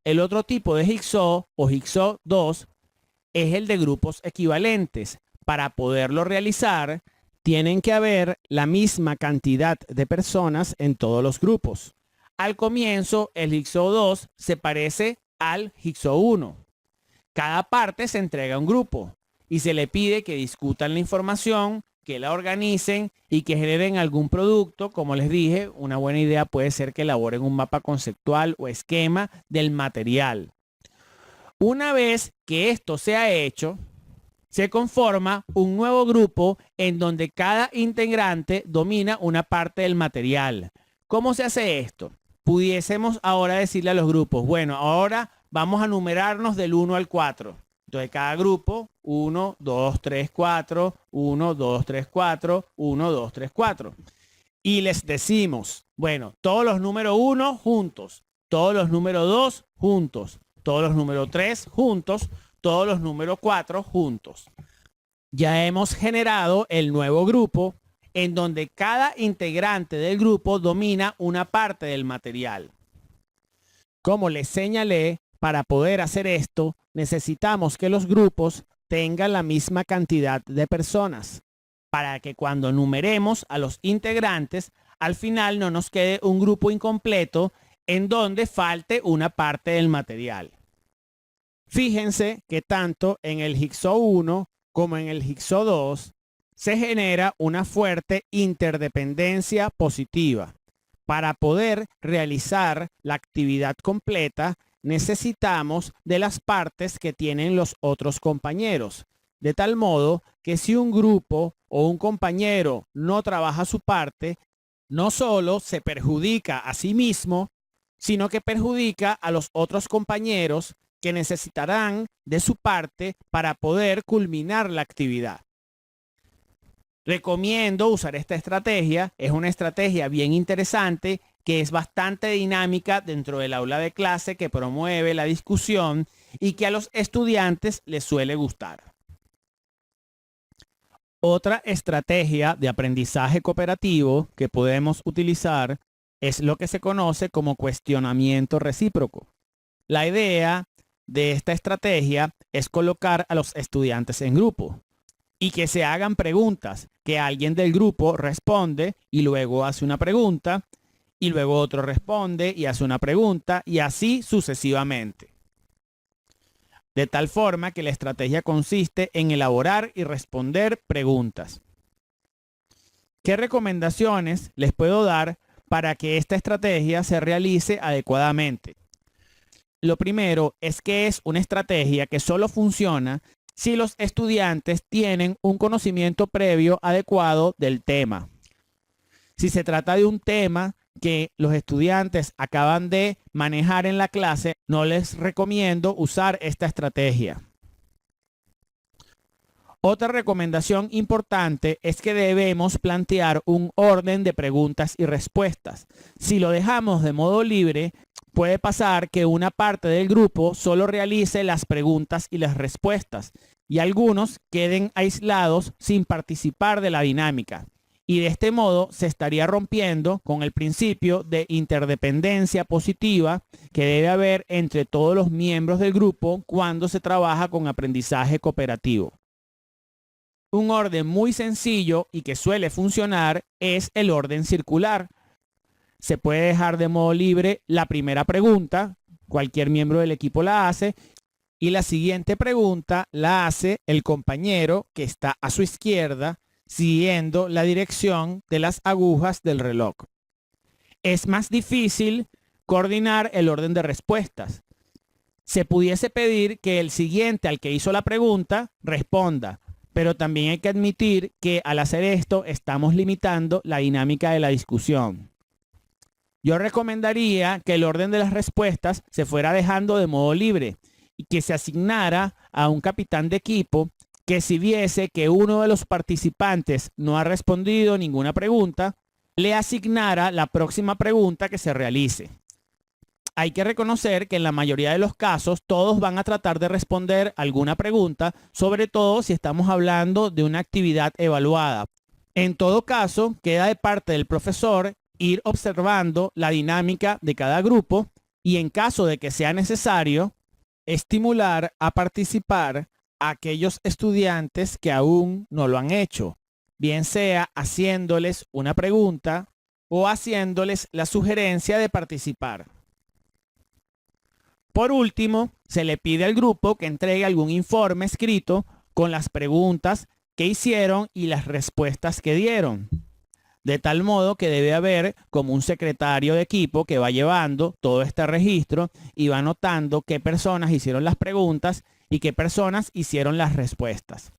El otro tipo de Jigsaw o Jigsaw 2 es el de grupos equivalentes. Para poderlo realizar, tienen que haber la misma cantidad de personas en todos los grupos. Al comienzo, el Jigsaw 2 se parece al Jigsaw 1. Cada parte se entrega a un grupo y se le pide que discutan la información, que la organicen y que generen algún producto. Como les dije, una buena idea puede ser que elaboren un mapa conceptual o esquema del material. Una vez que esto se ha hecho, se conforma un nuevo grupo en donde cada integrante domina una parte del material. ¿Cómo se hace esto? Pudiésemos ahora decirle a los grupos, bueno, ahora vamos a numerarnos del 1 al 4. Entonces cada grupo, 1, 2, 3, 4, 1, 2, 3, 4, 1, 2, 3, 4. Y les decimos, bueno, todos los números 1 juntos, todos los números 2 juntos, todos los números 3 juntos, todos los números 4 juntos. Ya hemos generado el nuevo grupo en donde cada integrante del grupo domina una parte del material. Como les señalé, para poder hacer esto, necesitamos que los grupos tengan la misma cantidad de personas, para que cuando numeremos a los integrantes, al final no nos quede un grupo incompleto en donde falte una parte del material. Fíjense que tanto en el Jigsaw 1 como en el Jigsaw 2 se genera una fuerte interdependencia positiva. Para poder realizar la actividad completa, necesitamos de las partes que tienen los otros compañeros, de tal modo que si un grupo o un compañero no trabaja su parte, no solo se perjudica a sí mismo, sino que perjudica a los otros compañeros que necesitarán de su parte para poder culminar la actividad. Recomiendo usar esta estrategia. Es una estrategia bien interesante que es bastante dinámica dentro del aula de clase, que promueve la discusión y que a los estudiantes les suele gustar. Otra estrategia de aprendizaje cooperativo que podemos utilizar es lo que se conoce como cuestionamiento recíproco. La idea de esta estrategia es colocar a los estudiantes en grupo y que se hagan preguntas, que alguien del grupo responde y luego hace una pregunta, y luego otro responde y hace una pregunta, y así sucesivamente. De tal forma que la estrategia consiste en elaborar y responder preguntas. ¿Qué recomendaciones les puedo dar para que esta estrategia se realice adecuadamente? Lo primero es que es una estrategia que solo funciona si los estudiantes tienen un conocimiento previo adecuado del tema. Si se trata de un tema que los estudiantes acaban de manejar en la clase, no les recomiendo usar esta estrategia. Otra recomendación importante es que debemos plantear un orden de preguntas y respuestas. Si lo dejamos de modo libre, puede pasar que una parte del grupo solo realice las preguntas y las respuestas y algunos queden aislados sin participar de la dinámica. Y de este modo se estaría rompiendo con el principio de interdependencia positiva que debe haber entre todos los miembros del grupo cuando se trabaja con aprendizaje cooperativo. Un orden muy sencillo y que suele funcionar es el orden circular. Se puede dejar de modo libre la primera pregunta, cualquier miembro del equipo la hace, y la siguiente pregunta la hace el compañero que está a su izquierda, siguiendo la dirección de las agujas del reloj. Es más difícil coordinar el orden de respuestas. Se pudiese pedir que el siguiente al que hizo la pregunta responda, Pero también hay que admitir que al hacer esto estamos limitando la dinámica de la discusión. Yo recomendaría que el orden de las respuestas se fuera dejando de modo libre y que se asignara a un capitán de equipo que, si viese que uno de los participantes no ha respondido ninguna pregunta, le asignara la próxima pregunta que se realice. Hay que reconocer que en la mayoría de los casos todos van a tratar de responder alguna pregunta, sobre todo si estamos hablando de una actividad evaluada. En todo caso, queda de parte del profesor ir observando la dinámica de cada grupo y, en caso de que sea necesario, estimular a participar a aquellos estudiantes que aún no lo han hecho, bien sea haciéndoles una pregunta o haciéndoles la sugerencia de participar. Por último, se le pide al grupo que entregue algún informe escrito con las preguntas que hicieron y las respuestas que dieron. De tal modo que debe haber como un secretario de equipo que va llevando todo este registro y va anotando qué personas hicieron las preguntas y qué personas hicieron las respuestas.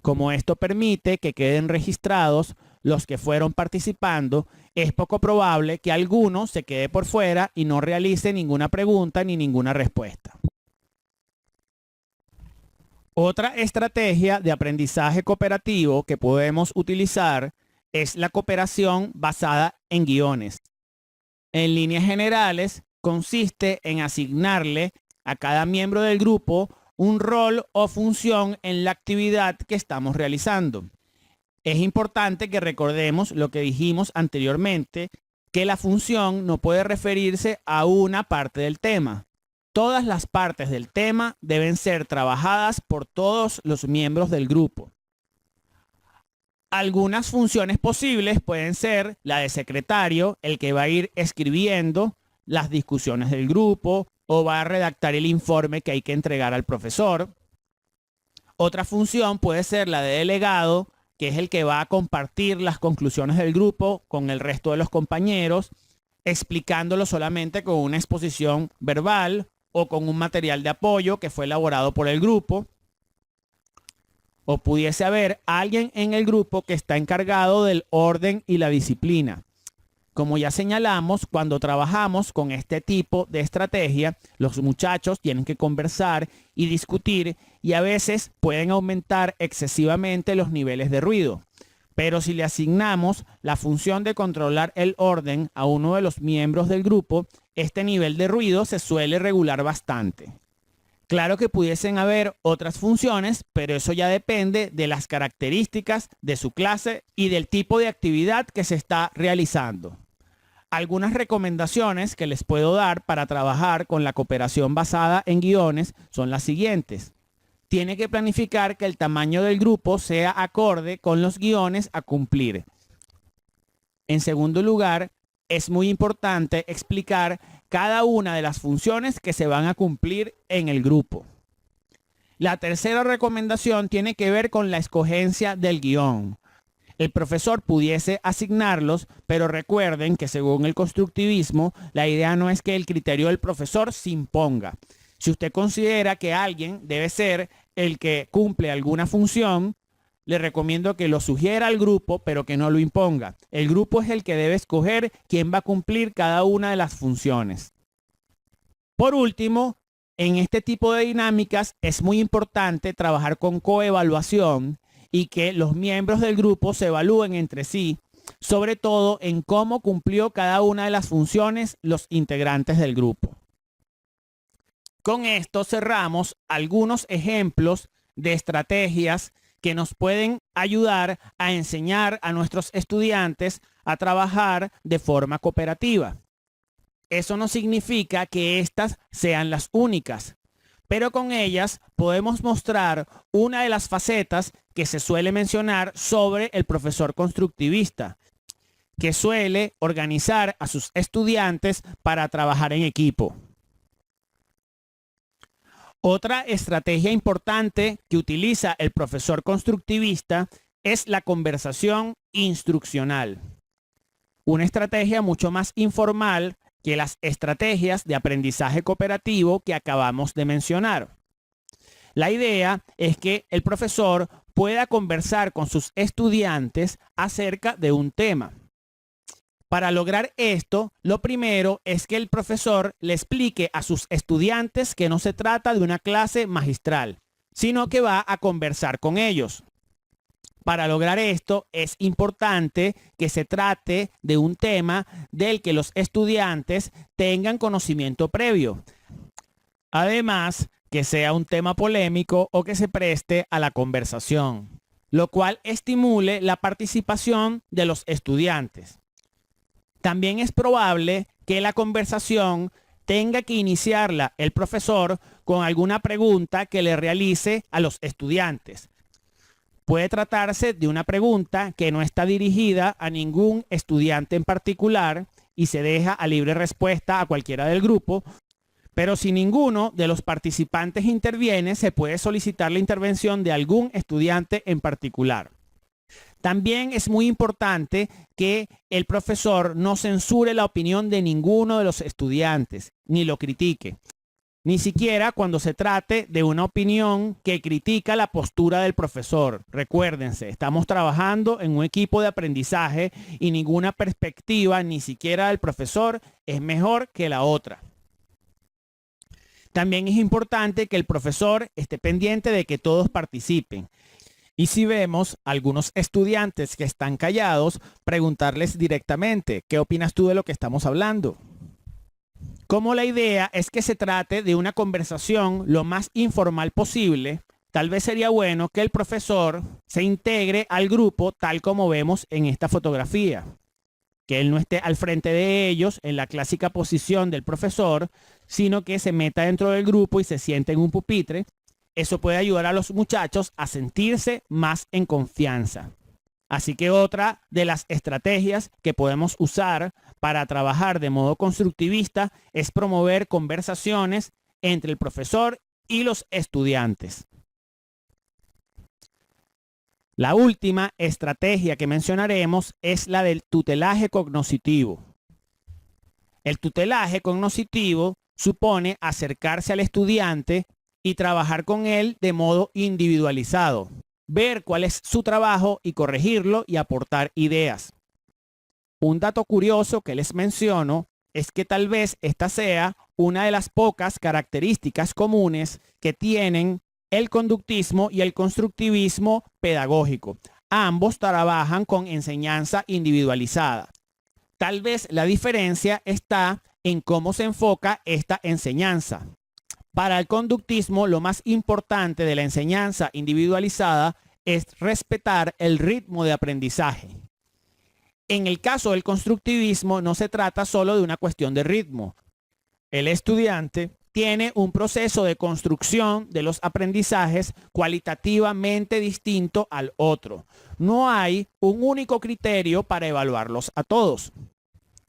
Como esto permite que queden registrados los que fueron participando, es poco probable que alguno se quede por fuera y no realice ninguna pregunta ni ninguna respuesta. Otra estrategia de aprendizaje cooperativo que podemos utilizar es la cooperación basada en guiones. En líneas generales, consiste en asignarle a cada miembro del grupo un rol o función en la actividad que estamos realizando. Es importante que recordemos lo que dijimos anteriormente, que la función no puede referirse a una parte del tema. Todas las partes del tema deben ser trabajadas por todos los miembros del grupo. Algunas funciones posibles pueden ser la de secretario, el que va a ir escribiendo las discusiones del grupo o va a redactar el informe que hay que entregar al profesor. Otra función puede ser la de delegado, que es el que va a compartir las conclusiones del grupo con el resto de los compañeros, explicándolo solamente con una exposición verbal o con un material de apoyo que fue elaborado por el grupo. O pudiese haber alguien en el grupo que está encargado del orden y la disciplina. Como ya señalamos, cuando trabajamos con este tipo de estrategia, los muchachos tienen que conversar y discutir y a veces pueden aumentar excesivamente los niveles de ruido. Pero si le asignamos la función de controlar el orden a uno de los miembros del grupo, este nivel de ruido se suele regular bastante. Claro que pudiesen haber otras funciones, pero eso ya depende de las características de su clase y del tipo de actividad que se está realizando. Algunas recomendaciones que les puedo dar para trabajar con la cooperación basada en guiones son las siguientes. Tiene que planificar que el tamaño del grupo sea acorde con los guiones a cumplir. En segundo lugar, es muy importante explicar cada una de las funciones que se van a cumplir en el grupo. La tercera recomendación tiene que ver con la escogencia del guión. El profesor pudiese asignarlos, pero recuerden que según el constructivismo, la idea no es que el criterio del profesor se imponga. Si usted considera que alguien debe ser el que cumple alguna función, le recomiendo que lo sugiera al grupo, pero que no lo imponga. El grupo es el que debe escoger quién va a cumplir cada una de las funciones. Por último, en este tipo de dinámicas es muy importante trabajar con coevaluación y que los miembros del grupo se evalúen entre sí, sobre todo en cómo cumplió cada una de las funciones los integrantes del grupo. Con esto cerramos algunos ejemplos de estrategias que nos pueden ayudar a enseñar a nuestros estudiantes a trabajar de forma cooperativa. Eso no significa que estas sean las únicas, pero con ellas podemos mostrar una de las facetas que se suele mencionar sobre el profesor constructivista, que suele organizar a sus estudiantes para trabajar en equipo. Otra estrategia importante que utiliza el profesor constructivista es la conversación instruccional. Una estrategia mucho más informal que las estrategias de aprendizaje cooperativo que acabamos de mencionar. La idea es que el profesor pueda conversar con sus estudiantes acerca de un tema. Para lograr esto, lo primero es que el profesor le explique a sus estudiantes que no se trata de una clase magistral, sino que va a conversar con ellos. Para lograr esto, es importante que se trate de un tema del que los estudiantes tengan conocimiento previo. Además, que sea un tema polémico o que se preste a la conversación, lo cual estimule la participación de los estudiantes. También es probable que la conversación tenga que iniciarla el profesor con alguna pregunta que le realice a los estudiantes. Puede tratarse de una pregunta que no está dirigida a ningún estudiante en particular y se deja a libre respuesta a cualquiera del grupo, pero si ninguno de los participantes interviene, se puede solicitar la intervención de algún estudiante en particular. También es muy importante que el profesor no censure la opinión de ninguno de los estudiantes, ni lo critique. Ni siquiera cuando se trate de una opinión que critica la postura del profesor. Recuérdense, estamos trabajando en un equipo de aprendizaje y ninguna perspectiva, ni siquiera del profesor, es mejor que la otra. También es importante que el profesor esté pendiente de que todos participen. Y si vemos algunos estudiantes que están callados, preguntarles directamente, ¿qué opinas tú de lo que estamos hablando? Como la idea es que se trate de una conversación lo más informal posible, tal vez sería bueno que el profesor se integre al grupo tal como vemos en esta fotografía. Que él no esté al frente de ellos en la clásica posición del profesor, sino que se meta dentro del grupo y se siente en un pupitre. Eso puede ayudar a los muchachos a sentirse más en confianza. Así que otra de las estrategias que podemos usar para trabajar de modo constructivista es promover conversaciones entre el profesor y los estudiantes. La última estrategia que mencionaremos es la del tutelaje cognoscitivo. El tutelaje cognoscitivo supone acercarse al estudiante y trabajar con él de modo individualizado, ver cuál es su trabajo y corregirlo y aportar ideas. Un dato curioso que les menciono es que tal vez esta sea una de las pocas características comunes que tienen el conductismo y el constructivismo pedagógico. Ambos trabajan con enseñanza individualizada. Tal vez la diferencia está en cómo se enfoca esta enseñanza. Para el conductismo, lo más importante de la enseñanza individualizada es respetar el ritmo de aprendizaje. En el caso del constructivismo, no se trata solo de una cuestión de ritmo. El estudiante tiene un proceso de construcción de los aprendizajes cualitativamente distinto al otro. No hay un único criterio para evaluarlos a todos.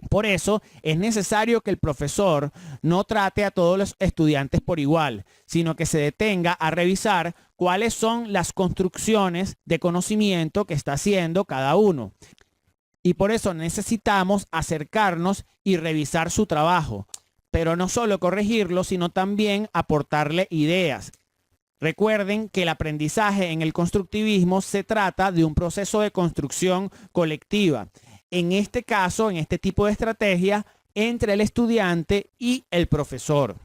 Por eso es necesario que el profesor no trate a todos los estudiantes por igual, sino que se detenga a revisar cuáles son las construcciones de conocimiento que está haciendo cada uno. Y por eso necesitamos acercarnos y revisar su trabajo, pero no solo corregirlo, sino también aportarle ideas. Recuerden que el aprendizaje en el constructivismo se trata de un proceso de construcción colectiva. En este caso, en este tipo de estrategia, entre el estudiante y el profesor.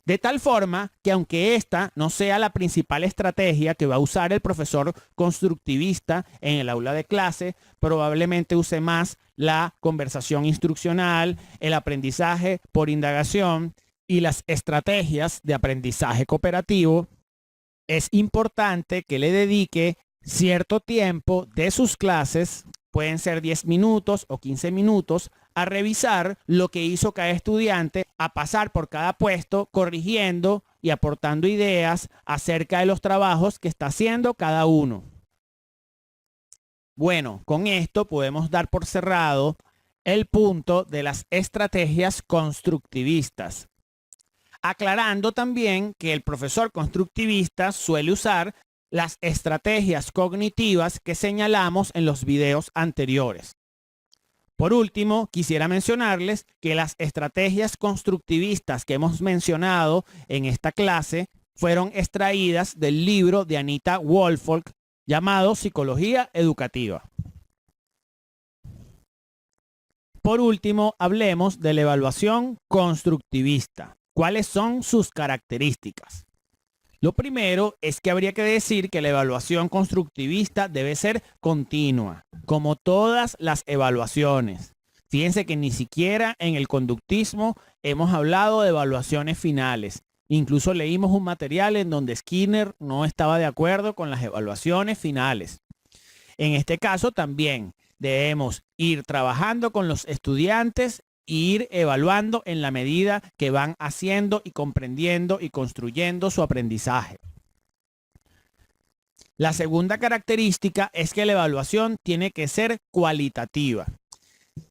De tal forma que aunque esta no sea la principal estrategia que va a usar el profesor constructivista en el aula de clase, probablemente use más la conversación instruccional, el aprendizaje por indagación y las estrategias de aprendizaje cooperativo. Es importante que le dedique cierto tiempo de sus clases, pueden ser 10 minutos o 15 minutos, a revisar lo que hizo cada estudiante, a pasar por cada puesto, corrigiendo y aportando ideas acerca de los trabajos que está haciendo cada uno. Bueno, con esto podemos dar por cerrado el punto de las estrategias constructivistas. Aclarando también que el profesor constructivista suele usar las estrategias cognitivas que señalamos en los videos anteriores. Por último, quisiera mencionarles que las estrategias constructivistas que hemos mencionado en esta clase fueron extraídas del libro de Anita Wohlfolk, llamado psicología educativa. Por último, hablemos de la evaluación constructivista. ¿Cuáles son sus características? Lo primero es que habría que decir que la evaluación constructivista debe ser continua, como todas las evaluaciones. Fíjense que ni siquiera en el conductismo hemos hablado de evaluaciones finales. Incluso leímos un material en donde Skinner no estaba de acuerdo con las evaluaciones finales. En este caso también debemos ir trabajando con los estudiantes e ir evaluando en la medida que van haciendo y comprendiendo y construyendo su aprendizaje. La segunda característica es que la evaluación tiene que ser cualitativa.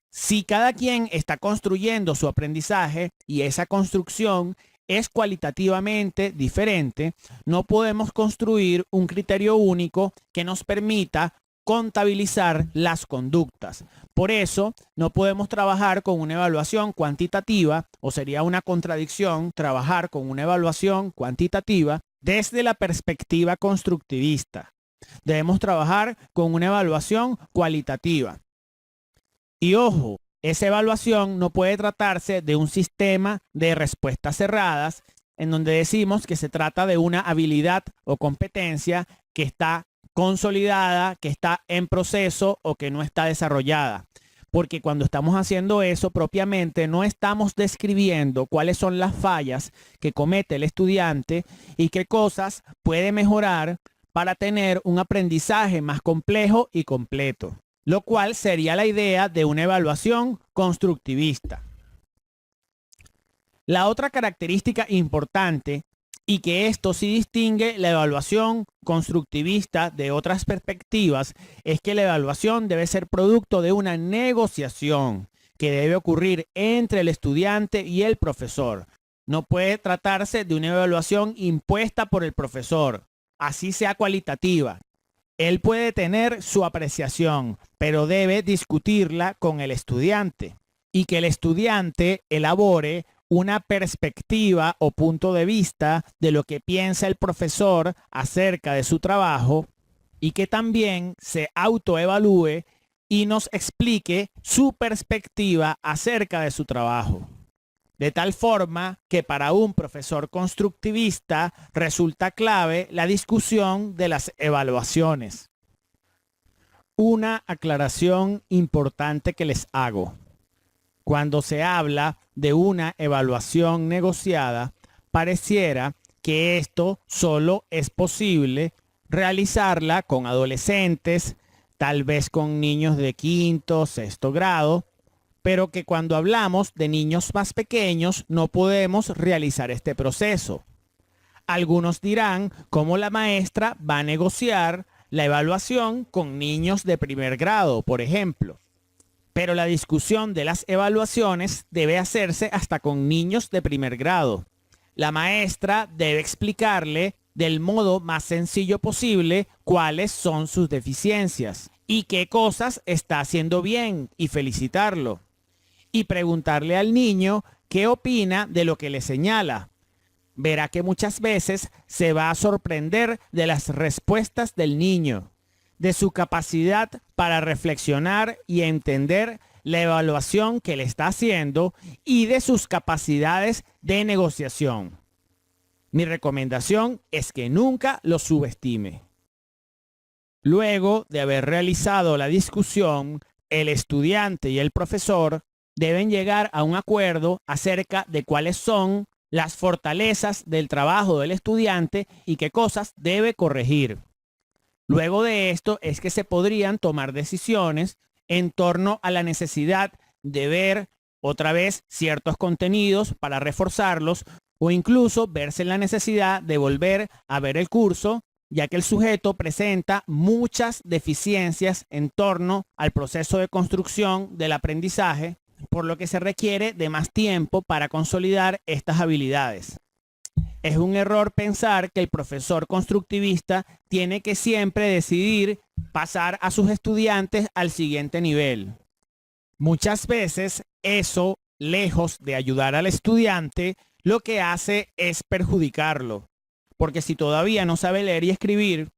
Si cada quien está construyendo su aprendizaje y esa construcción es cualitativamente diferente, no podemos construir un criterio único que nos permita contabilizar las conductas. Por eso, no podemos trabajar con una evaluación cuantitativa, o sería una contradicción trabajar con una evaluación cuantitativa desde la perspectiva constructivista. Debemos trabajar con una evaluación cualitativa. Y ojo, esa evaluación no puede tratarse de un sistema de respuestas cerradas en donde decimos que se trata de una habilidad o competencia que está consolidada, que está en proceso o que no está desarrollada. Porque cuando estamos haciendo eso propiamente no estamos describiendo cuáles son las fallas que comete el estudiante y qué cosas puede mejorar para tener un aprendizaje más complejo y completo, lo cual sería la idea de una evaluación constructivista. La otra característica importante, y que esto sí distingue la evaluación constructivista de otras perspectivas, es que la evaluación debe ser producto de una negociación que debe ocurrir entre el estudiante y el profesor. No puede tratarse de una evaluación impuesta por el profesor, así sea cualitativa. Él puede tener su apreciación, pero debe discutirla con el estudiante y que el estudiante elabore una perspectiva o punto de vista de lo que piensa el profesor acerca de su trabajo y que también se autoevalúe y nos explique su perspectiva acerca de su trabajo. De tal forma que para un profesor constructivista resulta clave la discusión de las evaluaciones. Una aclaración importante que les hago. Cuando se habla de una evaluación negociada, pareciera que esto solo es posible realizarla con adolescentes, tal vez con niños de quinto, sexto grado, pero que cuando hablamos de niños más pequeños no podemos realizar este proceso. Algunos dirán cómo la maestra va a negociar la evaluación con niños de primer grado, por ejemplo. Pero la discusión de las evaluaciones debe hacerse hasta con niños de primer grado. La maestra debe explicarle del modo más sencillo posible cuáles son sus deficiencias y qué cosas está haciendo bien y felicitarlo. Y preguntarle al niño qué opina de lo que le señala. Verá que muchas veces se va a sorprender de las respuestas del niño, de su capacidad para reflexionar y entender la evaluación que le está haciendo y de sus capacidades de negociación. Mi recomendación es que nunca lo subestime. Luego de haber realizado la discusión, el estudiante y el profesor deben llegar a un acuerdo acerca de cuáles son las fortalezas del trabajo del estudiante y qué cosas debe corregir. Luego de esto es que se podrían tomar decisiones en torno a la necesidad de ver otra vez ciertos contenidos para reforzarlos o incluso verse en la necesidad de volver a ver el curso, ya que el sujeto presenta muchas deficiencias en torno al proceso de construcción del aprendizaje, por lo que se requiere de más tiempo para consolidar estas habilidades. Es un error pensar que el profesor constructivista tiene que siempre decidir pasar a sus estudiantes al siguiente nivel. Muchas veces eso, lejos de ayudar al estudiante, lo que hace es perjudicarlo. Porque si todavía no sabe leer y escribir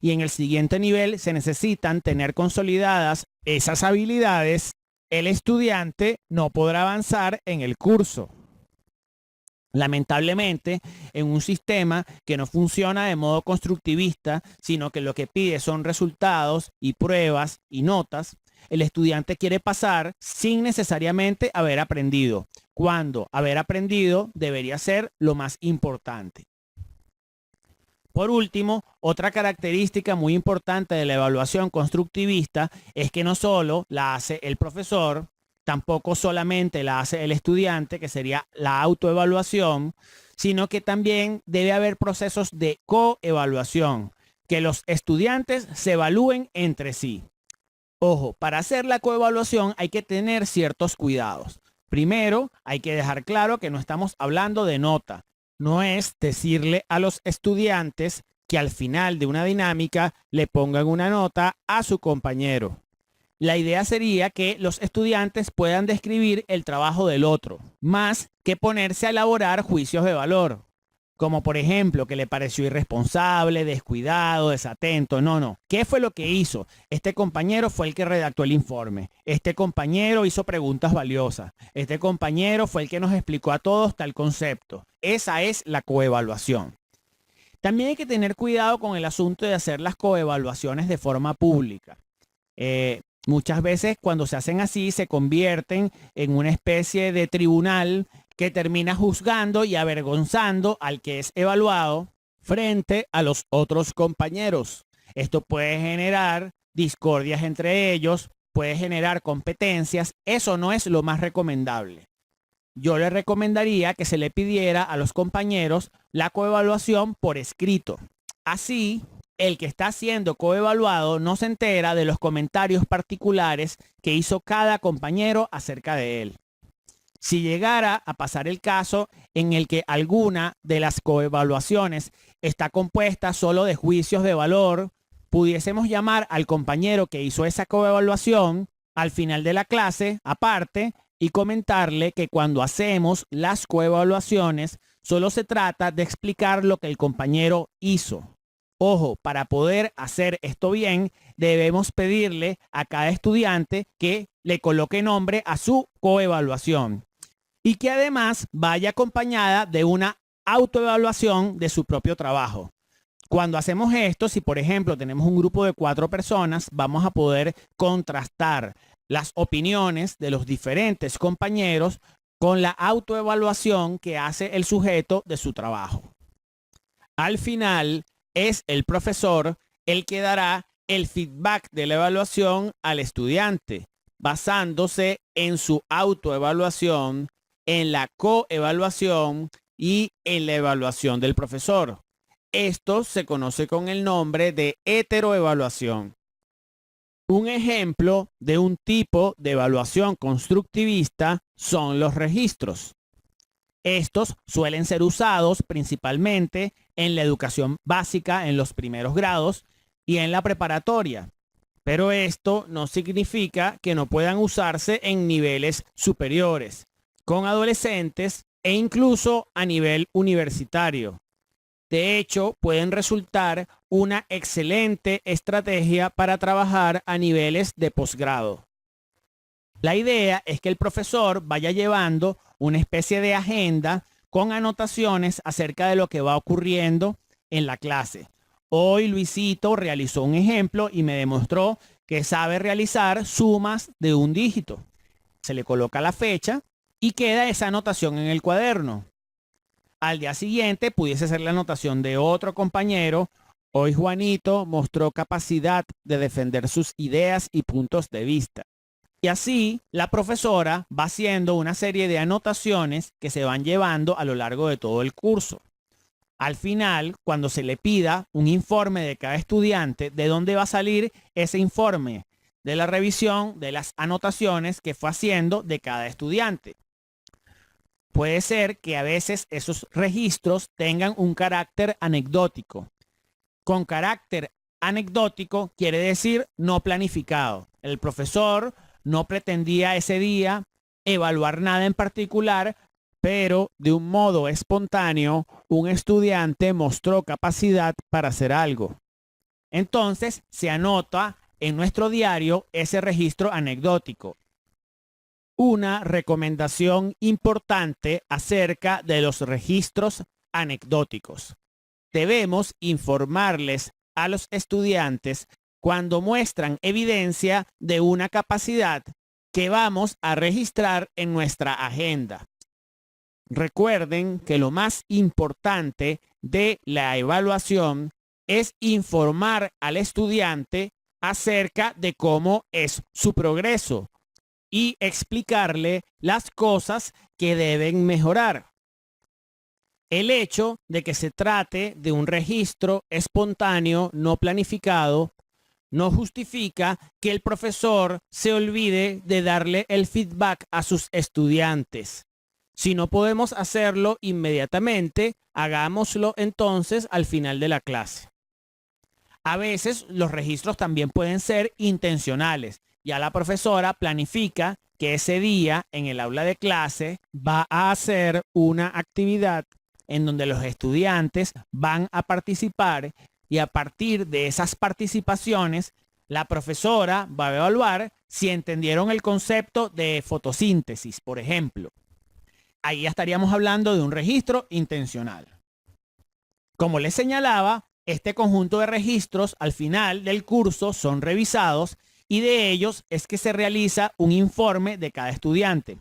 y en el siguiente nivel se necesitan tener consolidadas esas habilidades, el estudiante no podrá avanzar en el curso. Lamentablemente, en un sistema que no funciona de modo constructivista, sino que lo que pide son resultados y pruebas y notas, el estudiante quiere pasar sin necesariamente haber aprendido, cuando haber aprendido debería ser lo más importante. Por último, otra característica muy importante de la evaluación constructivista es que no solo la hace el profesor, tampoco solamente la hace el estudiante, que sería la autoevaluación, sino que también debe haber procesos de coevaluación, que los estudiantes se evalúen entre sí. Ojo, para hacer la coevaluación hay que tener ciertos cuidados. Primero, hay que dejar claro que no estamos hablando de nota. No es decirle a los estudiantes que al final de una dinámica le pongan una nota a su compañero. La idea sería que los estudiantes puedan describir el trabajo del otro, más que ponerse a elaborar juicios de valor, como por ejemplo que le pareció irresponsable, descuidado, desatento. No. ¿Qué fue lo que hizo? Este compañero fue el que redactó el informe. Este compañero hizo preguntas valiosas. Este compañero fue el que nos explicó a todos tal concepto. Esa es la coevaluación. También hay que tener cuidado con el asunto de hacer las coevaluaciones de forma pública. Muchas veces cuando se hacen así se convierten en una especie de tribunal que termina juzgando y avergonzando al que es evaluado frente a los otros compañeros. Esto puede generar discordias entre ellos, puede generar competencias. Eso no es lo más recomendable. Yo le recomendaría que se le pidiera a los compañeros la coevaluación por escrito. Así, el que está siendo coevaluado no se entera de los comentarios particulares que hizo cada compañero acerca de él. Si llegara a pasar el caso en el que alguna de las coevaluaciones está compuesta solo de juicios de valor, pudiésemos llamar al compañero que hizo esa coevaluación al final de la clase, aparte, y comentarle que cuando hacemos las coevaluaciones solo se trata de explicar lo que el compañero hizo. Ojo, para poder hacer esto bien, debemos pedirle a cada estudiante que le coloque nombre a su coevaluación y que además vaya acompañada de una autoevaluación de su propio trabajo. Cuando hacemos esto, si por ejemplo tenemos un grupo de 4 personas, vamos a poder contrastar las opiniones de los diferentes compañeros con la autoevaluación que hace el sujeto de su trabajo. Al final, es el profesor el que dará el feedback de la evaluación al estudiante, basándose en su autoevaluación, en la coevaluación y en la evaluación del profesor. Esto se conoce con el nombre de heteroevaluación. Un ejemplo de un tipo de evaluación constructivista son los registros. Estos suelen ser usados principalmente en la educación básica en los primeros grados y en la preparatoria, pero esto no significa que no puedan usarse en niveles superiores, con adolescentes e incluso a nivel universitario. De hecho, pueden resultar una excelente estrategia para trabajar a niveles de posgrado. La idea es que el profesor vaya llevando una especie de agenda con anotaciones acerca de lo que va ocurriendo en la clase. Hoy Luisito realizó un ejemplo y me demostró que sabe realizar sumas de un dígito. Se le coloca la fecha y queda esa anotación en el cuaderno. Al día siguiente pudiese ser la anotación de otro compañero. Hoy Juanito mostró capacidad de defender sus ideas y puntos de vista. Y así la profesora va haciendo una serie de anotaciones que se van llevando a lo largo de todo el curso. Al final, cuando se le pida un informe de cada estudiante, ¿de dónde va a salir ese informe? De la revisión de las anotaciones que fue haciendo de cada estudiante. Puede ser que a veces esos registros tengan un carácter anecdótico. Con carácter anecdótico quiere decir no planificado. El profesor no pretendía ese día evaluar nada en particular, pero de un modo espontáneo, un estudiante mostró capacidad para hacer algo. Entonces se anota en nuestro diario ese registro anecdótico. Una recomendación importante acerca de los registros anecdóticos. Debemos informarles a los estudiantes cuando muestran evidencia de una capacidad que vamos a registrar en nuestra agenda. Recuerden que lo más importante de la evaluación es informar al estudiante acerca de cómo es su progreso y explicarle las cosas que deben mejorar. El hecho de que se trate de un registro espontáneo no planificado no justifica que el profesor se olvide de darle el feedback a sus estudiantes. Si no podemos hacerlo inmediatamente, hagámoslo entonces al final de la clase. A veces los registros también pueden ser intencionales. Ya la profesora planifica que ese día en el aula de clase va a hacer una actividad en donde los estudiantes van a participar y a partir de esas participaciones la profesora va a evaluar si entendieron el concepto de fotosíntesis, por ejemplo. Ahí ya estaríamos hablando de un registro intencional. Como les señalaba, este conjunto de registros al final del curso son revisados y de ellos es que se realiza un informe de cada estudiante.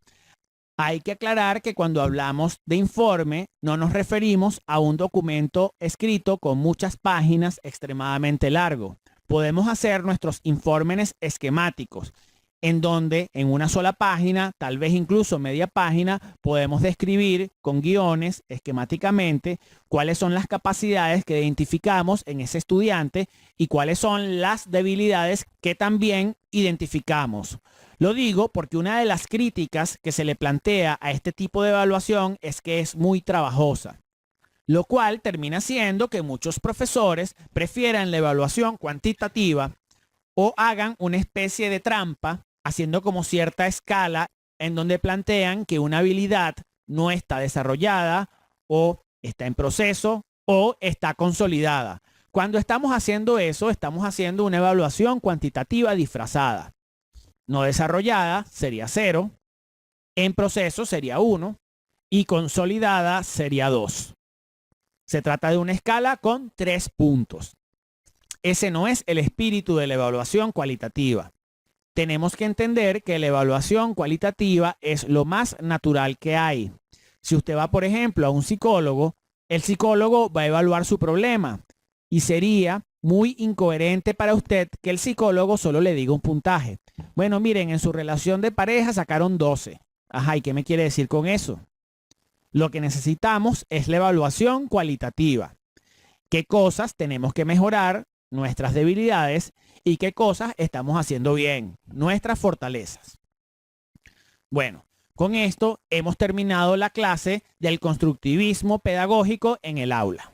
Hay que aclarar que cuando hablamos de informe no nos referimos a un documento escrito con muchas páginas extremadamente largo. Podemos hacer nuestros informes esquemáticos, en donde en una sola página, tal vez incluso media página, podemos describir con guiones esquemáticamente cuáles son las capacidades que identificamos en ese estudiante y cuáles son las debilidades que también identificamos. Lo digo porque una de las críticas que se le plantea a este tipo de evaluación es que es muy trabajosa, lo cual termina siendo que muchos profesores prefieran la evaluación cuantitativa o hagan una especie de trampa haciendo como cierta escala en donde plantean que una habilidad no está desarrollada o está en proceso o está consolidada. Cuando estamos haciendo eso, estamos haciendo una evaluación cuantitativa disfrazada. No desarrollada sería 0, en proceso sería 1 y consolidada sería 2. Se trata de una escala con 3 puntos. Ese no es el espíritu de la evaluación cualitativa. Tenemos que entender que la evaluación cualitativa es lo más natural que hay. Si usted va, por ejemplo, a un psicólogo, el psicólogo va a evaluar su problema y sería muy incoherente para usted que el psicólogo solo le diga un puntaje. Bueno, miren, en su relación de pareja sacaron 12. Ajá, ¿y qué me quiere decir con eso? Lo que necesitamos es la evaluación cualitativa. ¿Qué cosas tenemos que mejorar? Nuestras debilidades y qué cosas estamos haciendo bien, nuestras fortalezas. Bueno, con esto hemos terminado la clase del constructivismo pedagógico en el aula.